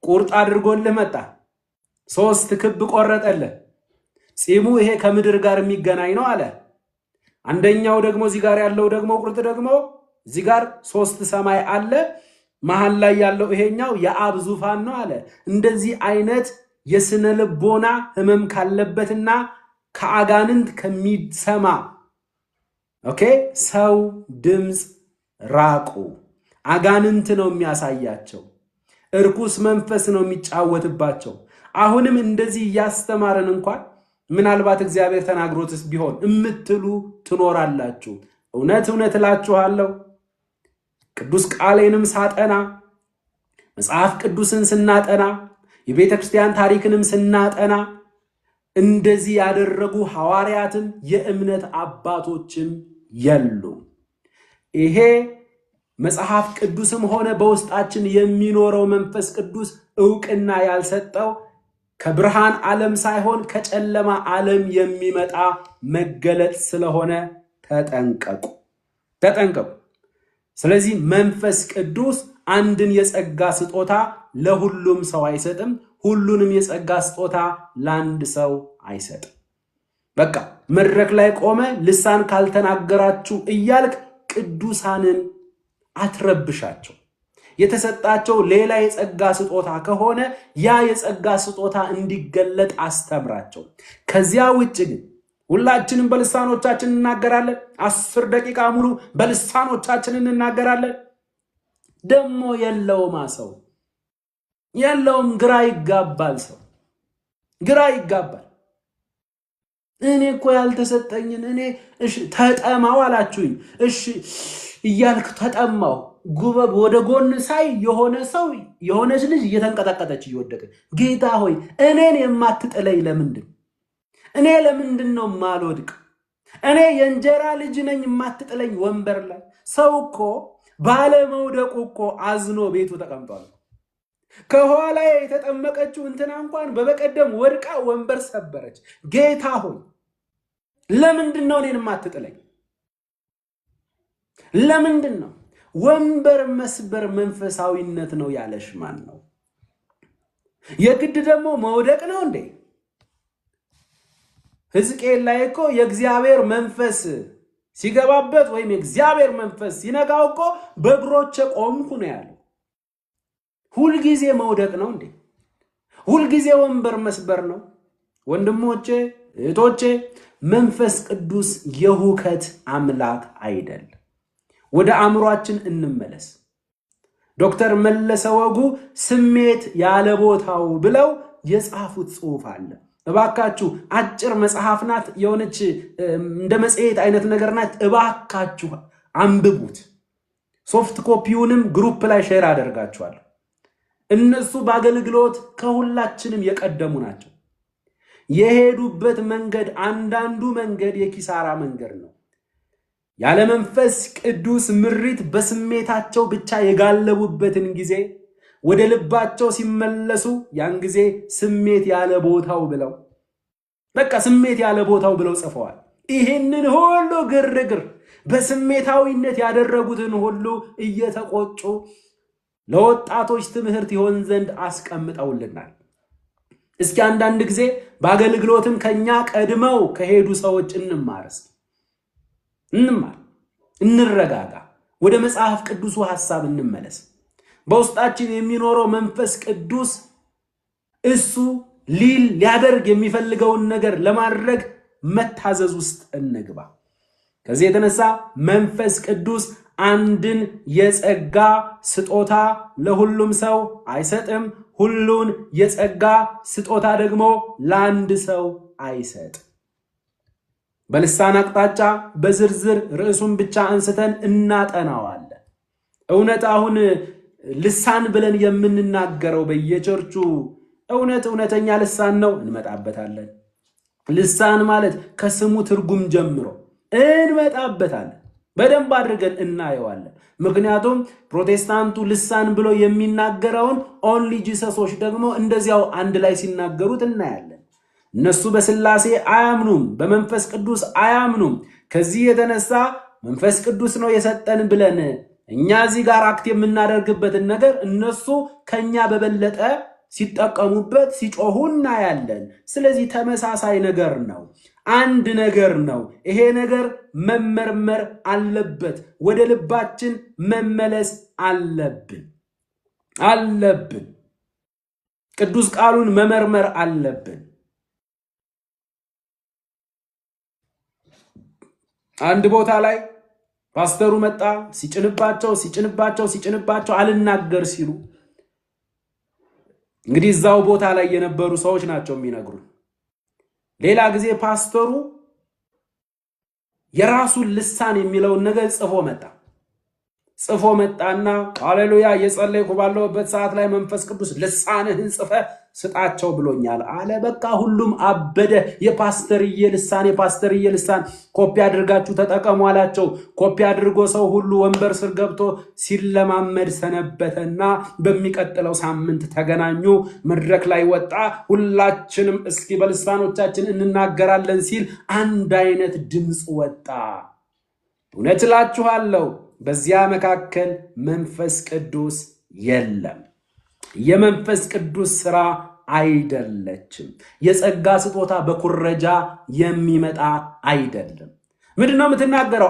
ቁርጥ አድርጎልህ መጣ። 3 ክብ ቆረጠልህ። ጺሙ ይሄ ከምድር ጋር የሚገናኝ ነው አለ። አንደኛው ደግሞ እዚህ ጋር ያለው ደግሞ ቁርጥ ደግሞ እዚህ ጋር 3 ሰማይ አለ። መሃል ላይ ያለው ይሄኛው የአብ ዙፋን ነው አለ። እንደዚህ አይነት የስነ ልቦና ህመም ካለበትና ከአጋንንት ከሚሰማ ሰው ድምፅ ራቁ። አጋንንት ነው የሚያሳያቸው፣ እርኩስ መንፈስ ነው የሚጫወትባቸው። አሁንም እንደዚህ እያስተማረን እንኳን ምናልባት እግዚአብሔር ተናግሮትስ ቢሆን እምትሉ ትኖራላችሁ። እውነት እውነት እላችኋለሁ ቅዱስ ቃሌንም ሳጠና መጽሐፍ ቅዱስን ስናጠና የቤተ ክርስቲያን ታሪክንም ስናጠና እንደዚህ ያደረጉ ሐዋርያትም የእምነት አባቶችም የሉ። ይሄ መጽሐፍ ቅዱስም ሆነ በውስጣችን የሚኖረው መንፈስ ቅዱስ ዕውቅና ያልሰጠው ከብርሃን ዓለም ሳይሆን ከጨለማ ዓለም የሚመጣ መገለጥ ስለሆነ ተጠንቀቁ። ስለዚህ መንፈስ ቅዱስ አንድን የጸጋ ስጦታ ለሁሉም ሰው አይሰጥም፣ ሁሉንም የጸጋ ስጦታ ለአንድ ሰው አይሰጥም። በቃ መድረክ ላይ ቆመ ልሳን ካልተናገራችሁ እያልክ ቅዱሳንን አትረብሻቸው። የተሰጣቸው ሌላ የጸጋ ስጦታ ከሆነ ያ የጸጋ ስጦታ እንዲገለጥ አስተምራቸው። ከዚያ ውጭ ግን ሁላችንም በልሳኖቻችን እንናገራለን። 10 ደቂቃ ሙሉ በልሳኖቻችን እንናገራለን። ደሞ የለውም ሰው የለውም፣ ግራ ይጋባል። ሰው ግራ ይጋባል። እኔ እኮ ያልተሰጠኝን እኔ እሺ ተጠማው አላችሁኝ። እሺ እያልክ ተጠማው ጉበብ ወደ ጎን ሳይ የሆነ ሰው የሆነች ልጅ እየተንቀጠቀጠች እየወደቀ ጌታ ሆይ እኔን የማትጥለኝ ለምንድን? እኔ ለምንድን ነው ማልወድቅ? እኔ የእንጀራ ልጅ ነኝ የማትጥለኝ ወንበር ላይ። ሰው እኮ ባለመውደቁ እኮ አዝኖ ቤቱ ተቀምጧል። ከኋላ የተጠመቀችው እንትና እንኳን በበቀደም ወድቃ ወንበር ሰበረች። ጌታ ሆይ ለምንድን ነው እኔን የማትጥለኝ? ለምንድን ነው? ወንበር መስበር መንፈሳዊነት ነው ያለሽ ማን ነው? የግድ ደግሞ መውደቅ ነው እንዴ? ሕዝቅኤል ላይ እኮ የእግዚአብሔር መንፈስ ሲገባበት ወይም የእግዚአብሔር መንፈስ ሲነካው እኮ በእግሮቼ ቆምኩ ነው ያለው። ሁልጊዜ መውደቅ ነው እንዴ? ሁልጊዜ ወንበር መስበር ነው? ወንድሞቼ እህቶቼ፣ መንፈስ ቅዱስ የሁከት አምላክ አይደለም። ወደ አእምሯችን እንመለስ። ዶክተር መለሰ ወጉ ስሜት ያለ ቦታው ብለው የጻፉት ጽሑፍ አለ። እባካችሁ አጭር መጽሐፍ ናት፣ የሆነች እንደ መጽሔት አይነት ነገር ናት። እባካችሁ አንብቡት። ሶፍት ኮፒውንም ግሩፕ ላይ ሼር አደርጋችኋለሁ። እነሱ በአገልግሎት ከሁላችንም የቀደሙ ናቸው። የሄዱበት መንገድ አንዳንዱ መንገድ የኪሳራ መንገድ ነው። ያለ መንፈስ ቅዱስ ምሪት በስሜታቸው ብቻ የጋለቡበትን ጊዜ ወደ ልባቸው ሲመለሱ ያን ጊዜ ስሜት ያለ ቦታው ብለው በቃ ስሜት ያለ ቦታው ብለው ጽፈዋል። ይህንን ሁሉ ግርግር በስሜታዊነት ያደረጉትን ሁሉ እየተቆጩ ለወጣቶች ትምህርት ይሆን ዘንድ አስቀምጠውልናል። እስኪ አንዳንድ ጊዜ በአገልግሎትም ከኛ ቀድመው ከሄዱ ሰዎች እንማር፣ እንረጋጋ፣ ወደ መጽሐፍ ቅዱሱ ሐሳብ እንመለስ። በውስጣችን የሚኖረው መንፈስ ቅዱስ እሱ ሊያደርግ የሚፈልገውን ነገር ለማድረግ መታዘዝ ውስጥ እንግባ። ከዚህ የተነሳ መንፈስ ቅዱስ አንድን የጸጋ ስጦታ ለሁሉም ሰው አይሰጥም። ሁሉን የጸጋ ስጦታ ደግሞ ለአንድ ሰው አይሰጥም። በልሳን አቅጣጫ በዝርዝር ርዕሱን ብቻ አንስተን እናጠናዋለን። እውነት አሁን ልሳን ብለን የምንናገረው በየቸርቹ እውነተኛ ልሳን ነው? እንመጣበታለን። ልሳን ማለት ከስሙ ትርጉም ጀምሮ እንመጣበታለን። በደንብ አድርገን እናየዋለን። ምክንያቱም ፕሮቴስታንቱ ልሳን ብሎ የሚናገረውን ኦንሊ ጂሰሶች ደግሞ እንደዚያው አንድ ላይ ሲናገሩት እናያለን። እነሱ በስላሴ አያምኑም፣ በመንፈስ ቅዱስ አያምኑም። ከዚህ የተነሳ መንፈስ ቅዱስ ነው የሰጠን ብለን እኛ እዚህ ጋር አክት የምናደርግበትን ነገር እነሱ ከኛ በበለጠ ሲጠቀሙበት ሲጮሁና ያለን። ስለዚህ ተመሳሳይ ነገር ነው፣ አንድ ነገር ነው። ይሄ ነገር መመርመር አለበት፣ ወደ ልባችን መመለስ አለብን። ቅዱስ ቃሉን መመርመር አለብን። አንድ ቦታ ላይ ፓስተሩ መጣ፣ ሲጭንባቸው አልናገር ሲሉ እንግዲህ እዛው ቦታ ላይ የነበሩ ሰዎች ናቸው የሚነግሩን። ሌላ ጊዜ ፓስተሩ የራሱን ልሳን የሚለውን ነገር ጽፎ መጣና ሃሌሉያ እየጸለይኩ ባለሁበት ሰዓት ላይ መንፈስ ቅዱስ ልሳንህን ጽፈ ስጣቸው ብሎኛል አለ። በቃ ሁሉም አበደ። የፓስተርዬ ልሳን ኮፒ አድርጋችሁ ተጠቀሙ አላቸው። ኮፒ አድርጎ ሰው ሁሉ ወንበር ስር ገብቶ ሲለማመድ ሰነበተና በሚቀጥለው ሳምንት ተገናኙ። መድረክ ላይ ወጣ። ሁላችንም እስኪ በልሳኖቻችን እንናገራለን ሲል አንድ አይነት ድምፅ ወጣ። እውነት እላችኋለሁ በዚያ መካከል መንፈስ ቅዱስ የለም። የመንፈስ ቅዱስ ሥራ አይደለችም። የጸጋ ስጦታ በኩረጃ የሚመጣ አይደለም። ምንድነው የምትናገረው?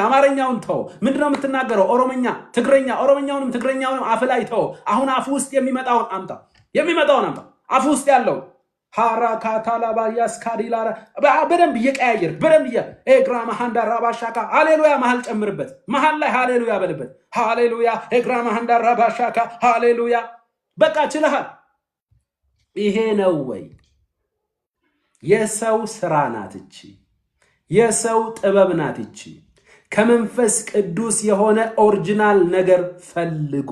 አማርኛውን ተው። ምንድነው የምትናገረው? ኦሮምኛ፣ ትግረኛ፣ ኦሮምኛውንም ትግረኛውንም አፍ ላይ ተው። አሁን አፍ ውስጥ የሚመጣውን አምጣ። አፍ ውስጥ ያለው ሃራካታላባያስ ካዲላራ በደንብ እየቀያየር በደንብ ኤግራማ ሃንዳ ራባሻካ ሃሌሉያ መሃል ጨምርበት። መሃል ላይ ሃሌሉያ በልበት። ሃሌሉያ ኤግራማ ሃንዳ ራባሻካ ሃሌሉያ። በቃ ችለሃል። ይሄ ነው ወይ? የሰው ስራ ናት እቺ፣ የሰው ጥበብ ናት እቺ። ከመንፈስ ቅዱስ የሆነ ኦሪጂናል ነገር ፈልጉ።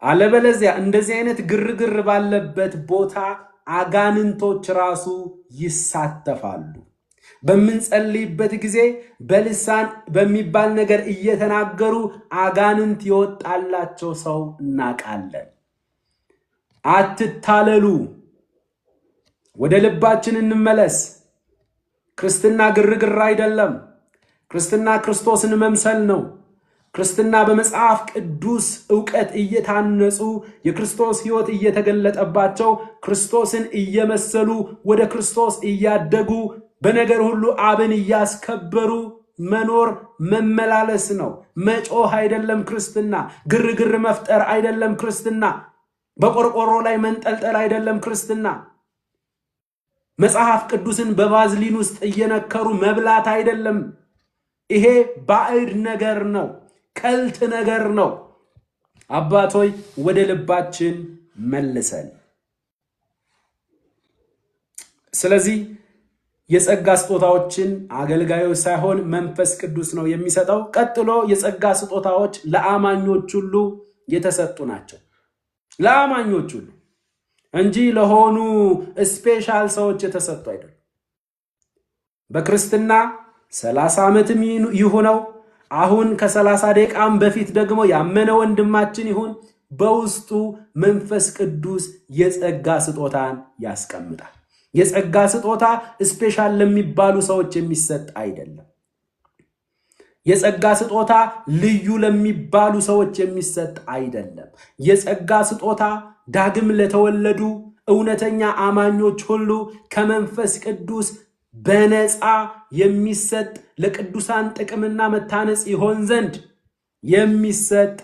አለበለዚያ እንደዚህ አይነት ግርግር ባለበት ቦታ አጋንንቶች ራሱ ይሳተፋሉ። በምንጸልይበት ጊዜ በልሳን በሚባል ነገር እየተናገሩ አጋንንት ይወጣላቸው ሰው እናቃለን። አትታለሉ። ወደ ልባችን እንመለስ። ክርስትና ግርግር አይደለም። ክርስትና ክርስቶስን መምሰል ነው። ክርስትና በመጽሐፍ ቅዱስ ዕውቀት እየታነጹ የክርስቶስ ሕይወት እየተገለጠባቸው ክርስቶስን እየመሰሉ ወደ ክርስቶስ እያደጉ በነገር ሁሉ አብን እያስከበሩ መኖር መመላለስ ነው። መጮህ አይደለም ክርስትና። ግርግር መፍጠር አይደለም ክርስትና። በቆርቆሮ ላይ መንጠልጠል አይደለም ክርስትና። መጽሐፍ ቅዱስን በቫዝሊን ውስጥ እየነከሩ መብላት አይደለም። ይሄ ባዕድ ነገር ነው። ከልት ነገር ነው። አባቶይ ወደ ልባችን መልሰን። ስለዚህ የጸጋ ስጦታዎችን አገልጋዮች ሳይሆን መንፈስ ቅዱስ ነው የሚሰጠው። ቀጥሎ የጸጋ ስጦታዎች ለአማኞች ሁሉ የተሰጡ ናቸው። ለአማኞች ሁሉ እንጂ ለሆኑ ስፔሻል ሰዎች የተሰጡ አይደለም። በክርስትና 30 ዓመትም ይሁነው አሁን ከ30 ደቂቃም በፊት ደግሞ ያመነ ወንድማችን ይሁን በውስጡ መንፈስ ቅዱስ የጸጋ ስጦታን ያስቀምጣል። የጸጋ ስጦታ ስፔሻል ለሚባሉ ሰዎች የሚሰጥ አይደለም። የጸጋ ስጦታ ልዩ ለሚባሉ ሰዎች የሚሰጥ አይደለም። የጸጋ ስጦታ ዳግም ለተወለዱ እውነተኛ አማኞች ሁሉ ከመንፈስ ቅዱስ በነፃ የሚሰጥ ለቅዱሳን ጥቅምና መታነጽ ይሆን ዘንድ የሚሰጥ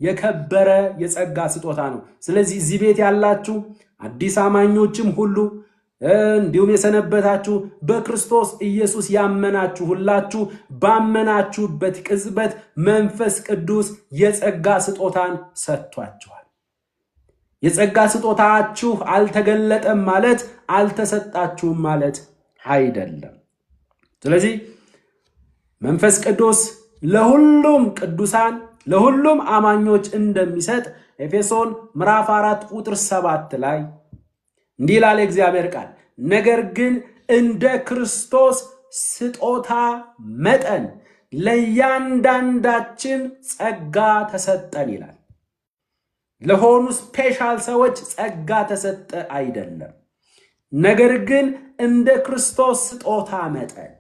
የከበረ የጸጋ ስጦታ ነው። ስለዚህ እዚህ ቤት ያላችሁ አዲስ አማኞችም ሁሉ እንዲሁም የሰነበታችሁ በክርስቶስ ኢየሱስ ያመናችሁ ሁላችሁ ባመናችሁበት ቅጽበት መንፈስ ቅዱስ የጸጋ ስጦታን ሰጥቷችኋል። የጸጋ ስጦታችሁ አልተገለጠም ማለት አልተሰጣችሁም ማለት አይደለም። ስለዚህ መንፈስ ቅዱስ ለሁሉም ቅዱሳን ለሁሉም አማኞች እንደሚሰጥ ኤፌሶን ምዕራፍ 4 ቁጥር 7 ላይ እንዲህ ይላል እግዚአብሔር ቃል፣ ነገር ግን እንደ ክርስቶስ ስጦታ መጠን ለእያንዳንዳችን ጸጋ ተሰጠን ይላል። ለሆኑ ስፔሻል ሰዎች ጸጋ ተሰጠ አይደለም። ነገር ግን እንደ ክርስቶስ ስጦታ መጠን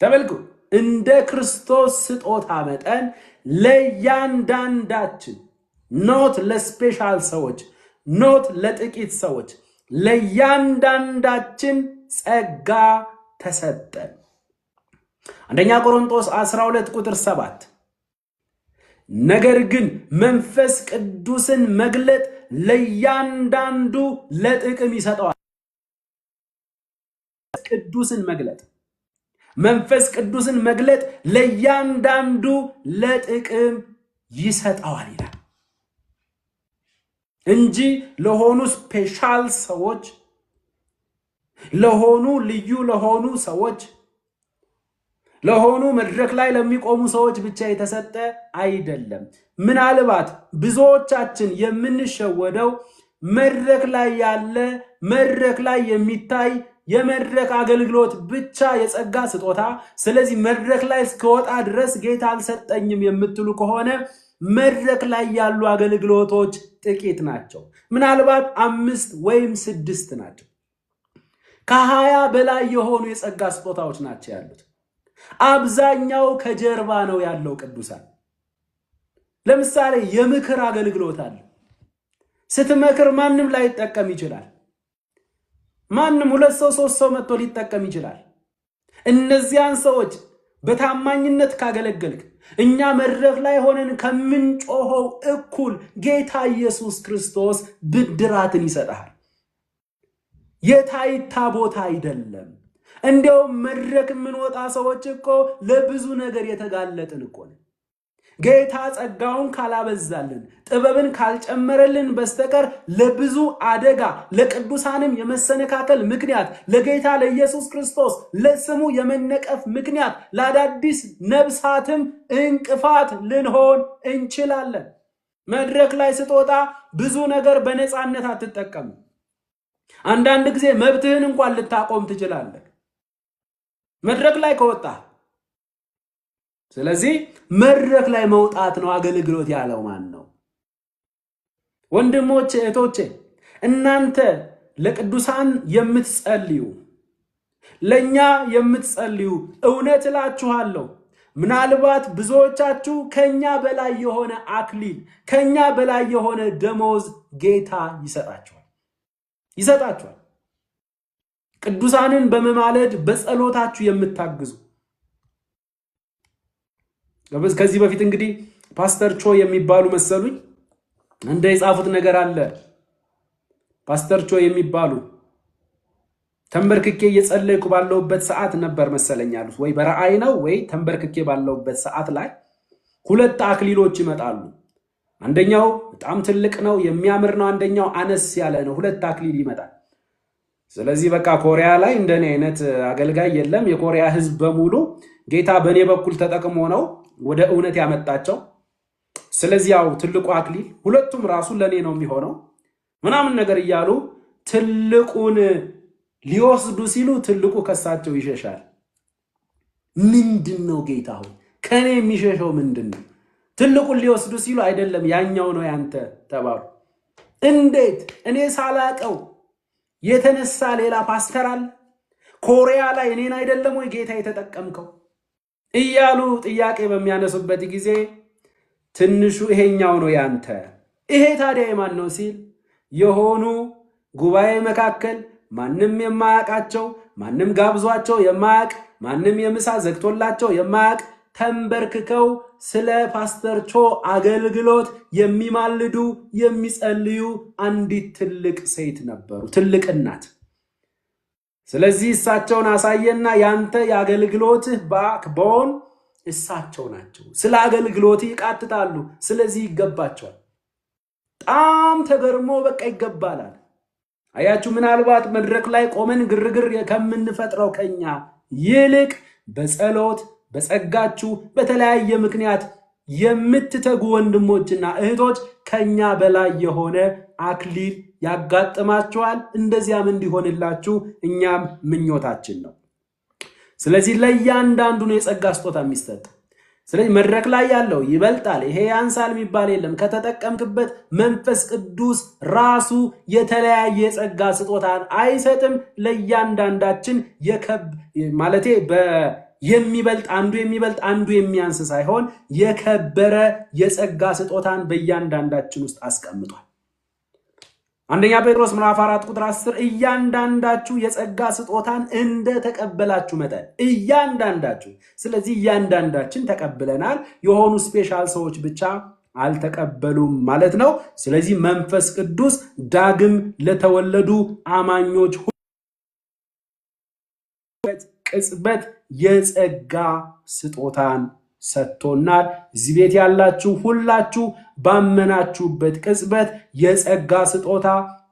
ተመልኩ፣ እንደ ክርስቶስ ስጦታ መጠን ለእያንዳንዳችን ኖት ለስፔሻል ሰዎች፣ ኖት ለጥቂት ሰዎች፣ ለእያንዳንዳችን ጸጋ ተሰጠ። አንደኛ ቆሮንቶስ 12 ቁጥር 7 ነገር ግን መንፈስ ቅዱስን መግለጥ ለእያንዳንዱ ለጥቅም ይሰጠዋል። መንፈስ ቅዱስን መግለጥ ለእያንዳንዱ ለጥቅም ይሰጠዋል ይላል እንጂ ለሆኑ ስፔሻል ሰዎች፣ ለሆኑ ልዩ ለሆኑ ሰዎች፣ ለሆኑ መድረክ ላይ ለሚቆሙ ሰዎች ብቻ የተሰጠ አይደለም። ምናልባት ብዙዎቻችን የምንሸወደው መድረክ ላይ ያለ መድረክ ላይ የሚታይ የመድረክ አገልግሎት ብቻ የጸጋ ስጦታ፣ ስለዚህ መድረክ ላይ እስከወጣ ድረስ ጌታ አልሰጠኝም የምትሉ ከሆነ መድረክ ላይ ያሉ አገልግሎቶች ጥቂት ናቸው። ምናልባት 5 ወይም 6 ናቸው። ከ20 በላይ የሆኑ የጸጋ ስጦታዎች ናቸው ያሉት። አብዛኛው ከጀርባ ነው ያለው። ቅዱሳን ለምሳሌ የምክር አገልግሎት አለ። ስትመክር ማንም ላይ ሊጠቀም ይችላል። ማንም 2 ሰው 3 ሰው መጥቶ ሊጠቀም ይችላል። እነዚያን ሰዎች በታማኝነት ካገለገልክ እኛ መድረክ ላይ ሆነን ከምንጮኸው እኩል ጌታ ኢየሱስ ክርስቶስ ብድራትን ይሰጣል። የታይታ ቦታ አይደለም። እንዲያውም መድረክ የምንወጣ ሰዎች እኮ ለብዙ ነገር የተጋለጥን እኮ ነን። ጌታ ጸጋውን ካላበዛልን ጥበብን ካልጨመረልን በስተቀር ለብዙ አደጋ፣ ለቅዱሳንም የመሰነካከል ምክንያት፣ ለጌታ ለኢየሱስ ክርስቶስ ለስሙ የመነቀፍ ምክንያት፣ ለአዳዲስ ነፍሳትም እንቅፋት ልንሆን እንችላለን። መድረክ ላይ ስትወጣ ብዙ ነገር በነፃነት አትጠቀም። አንዳንድ ጊዜ መብትህን እንኳን ልታቆም ትችላለህ መድረክ ላይ ከወጣ። ስለዚህ መድረክ ላይ መውጣት ነው አገልግሎት ያለው ማን ነው? ወንድሞቼ እህቶቼ፣ እናንተ ለቅዱሳን የምትጸልዩ፣ ለኛ የምትጸልዩ እውነት እላችኋለሁ ምናልባት ብዙዎቻችሁ ከኛ በላይ የሆነ አክሊል፣ ከኛ በላይ የሆነ ደሞዝ ጌታ ይሰጣችኋል። ቅዱሳንን በመማለድ በጸሎታችሁ የምታግዙ። ከዚህ በፊት እንግዲህ ፓስተር ቾ የሚባሉ መሰሉኝ እንደ የጻፉት ነገር አለ። ፓስተር ቾ የሚባሉ ተንበርክኬ እየጸለይኩ ባለውበት ሰዓት ነበር መሰለኝ ያሉት፣ ወይ በራእይ ነው ወይ ተንበርክኬ ባለውበት ሰዓት ላይ 2 አክሊሎች ይመጣሉ። አንደኛው በጣም ትልቅ ነው የሚያምር ነው፣ አንደኛው አነስ ያለ ነው። 2 አክሊል ይመጣል። ስለዚህ በቃ ኮሪያ ላይ እንደኔ አይነት አገልጋይ የለም። የኮሪያ ሕዝብ በሙሉ ጌታ በኔ በኩል ተጠቅሞ ነው ወደ እውነት ያመጣቸው። ስለዚህ ያው ትልቁ አክሊል ሁለቱም ራሱ ለኔ ነው የሚሆነው ምናምን ነገር እያሉ ትልቁን ሊወስዱ ሲሉ ትልቁ ከሳቸው ይሸሻል። ምንድነው ጌታ ሆይ ከኔ የሚሸሸው ምንድነው? ትልቁን ሊወስዱ ሲሉ አይደለም ያኛው ነው ያንተ ተባሉ። እንዴት እኔ ሳላቀው የተነሳ ሌላ ፓስተር አለ ኮሪያ ላይ እኔን አይደለም ወይ ጌታ የተጠቀምከው እያሉ ጥያቄ በሚያነሱበት ጊዜ ትንሹ ይሄኛው ነው ያንተ፣ ይሄ ታዲያ የማን ነው ሲል የሆኑ ጉባኤ መካከል ማንም የማያውቃቸው፣ ማንም ጋብዟቸው የማያውቅ፣ ማንም የምሳ ዘግቶላቸው የማያውቅ ተንበርክከው ስለ ፓስተር ቾ አገልግሎት የሚማልዱ የሚጸልዩ አንዲት ትልቅ ሴት ነበሩ፣ ትልቅ እናት። ስለዚህ እሳቸውን አሳየና ያንተ የአገልግሎትህ ባክቦን እሳቸው ናቸው። ስለ አገልግሎትህ ይቃትታሉ፣ ስለዚህ ይገባቸዋል። በጣም ተገርሞ በቃ ይገባላል። አያችሁ፣ ምናልባት መድረክ ላይ ቆመን ግርግር ከምንፈጥረው ከኛ ይልቅ በጸሎት በጸጋችሁ በተለያየ ምክንያት የምትተጉ ወንድሞችና እህቶች ከኛ በላይ የሆነ አክሊል ያጋጥማችኋል። እንደዚያም እንዲሆንላችሁ እኛም ምኞታችን ነው። ስለዚህ ለእያንዳንዱ ነው የጸጋ ስጦታ የሚሰጥ። ስለዚህ መድረክ ላይ ያለው ይበልጣል፣ ይሄ ያንሳል የሚባል የለም። ከተጠቀምክበት መንፈስ ቅዱስ ራሱ የተለያየ የጸጋ ስጦታን አይሰጥም። ለእያንዳንዳችን ማለቴ የሚበልጥ አንዱ የሚያንስ ሳይሆን የከበረ የጸጋ ስጦታን በእያንዳንዳችን ውስጥ አስቀምጧል። አንደኛ ጴጥሮስ ምዕራፍ 4 ቁጥር 10 እያንዳንዳችሁ የጸጋ ስጦታን እንደ ተቀበላችሁ መጠን እያንዳንዳችሁ። ስለዚህ እያንዳንዳችን ተቀብለናል። የሆኑ ስፔሻል ሰዎች ብቻ አልተቀበሉም ማለት ነው። ስለዚህ መንፈስ ቅዱስ ዳግም ለተወለዱ አማኞች ቅጽበት የጸጋ ስጦታን ሰጥቶናል። እዚህ ቤት ያላችሁ ሁላችሁ ባመናችሁበት ቅጽበት የጸጋ ስጦታ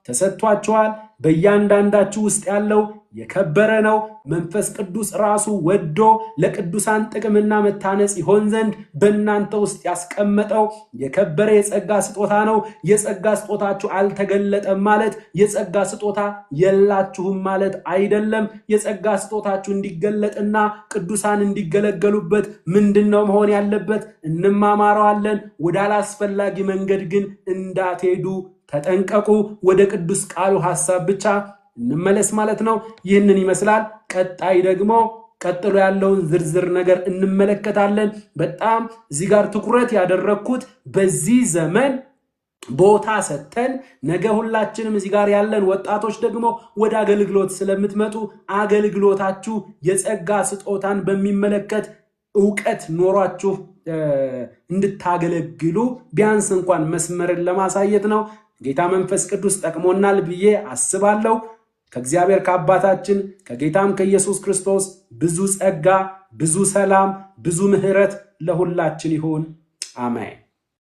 ተሰጥቷችኋል። በእያንዳንዳችሁ ውስጥ ያለው የከበረ ነው። መንፈስ ቅዱስ ራሱ ወዶ ለቅዱሳን ጥቅምና መታነጽ ይሆን ዘንድ በእናንተ ውስጥ ያስቀመጠው የከበረ የጸጋ ስጦታ ነው። የጸጋ ስጦታችሁ አልተገለጠም ማለት የጸጋ ስጦታ የላችሁም ማለት አይደለም። የጸጋ ስጦታችሁ እንዲገለጥና ቅዱሳን እንዲገለገሉበት ምንድነው መሆን ያለበት? እንማማረዋለን። ወደ አላስፈላጊ መንገድ ግን እንዳትሄዱ ተጠንቀቁ። ወደ ቅዱስ ቃሉ ሐሳብ ብቻ እንመለስ ማለት ነው። ይህንን ይመስላል። ቀጣይ ደግሞ ቀጥሎ ያለውን ዝርዝር ነገር እንመለከታለን። በጣም እዚህ ጋር ትኩረት ያደረኩት በዚህ ዘመን ቦታ ሰጥተን ነገ ሁላችንም እዚህ ጋር ያለን ወጣቶች ደግሞ ወደ አገልግሎት ስለምትመጡ አገልግሎታችሁ የጸጋ ስጦታን በሚመለከት ዕውቀት ኖሯችሁ እንድታገለግሉ ቢያንስ እንኳን መስመርን ለማሳየት ነው። ጌታ መንፈስ ቅዱስ ጠቅሞናል ብዬ አስባለሁ። ከእግዚአብሔር ከአባታችን ከጌታም ከኢየሱስ ክርስቶስ ብዙ ጸጋ፣ ብዙ ሰላም፣ ብዙ ምሕረት ለሁላችን ይሁን። አሜን።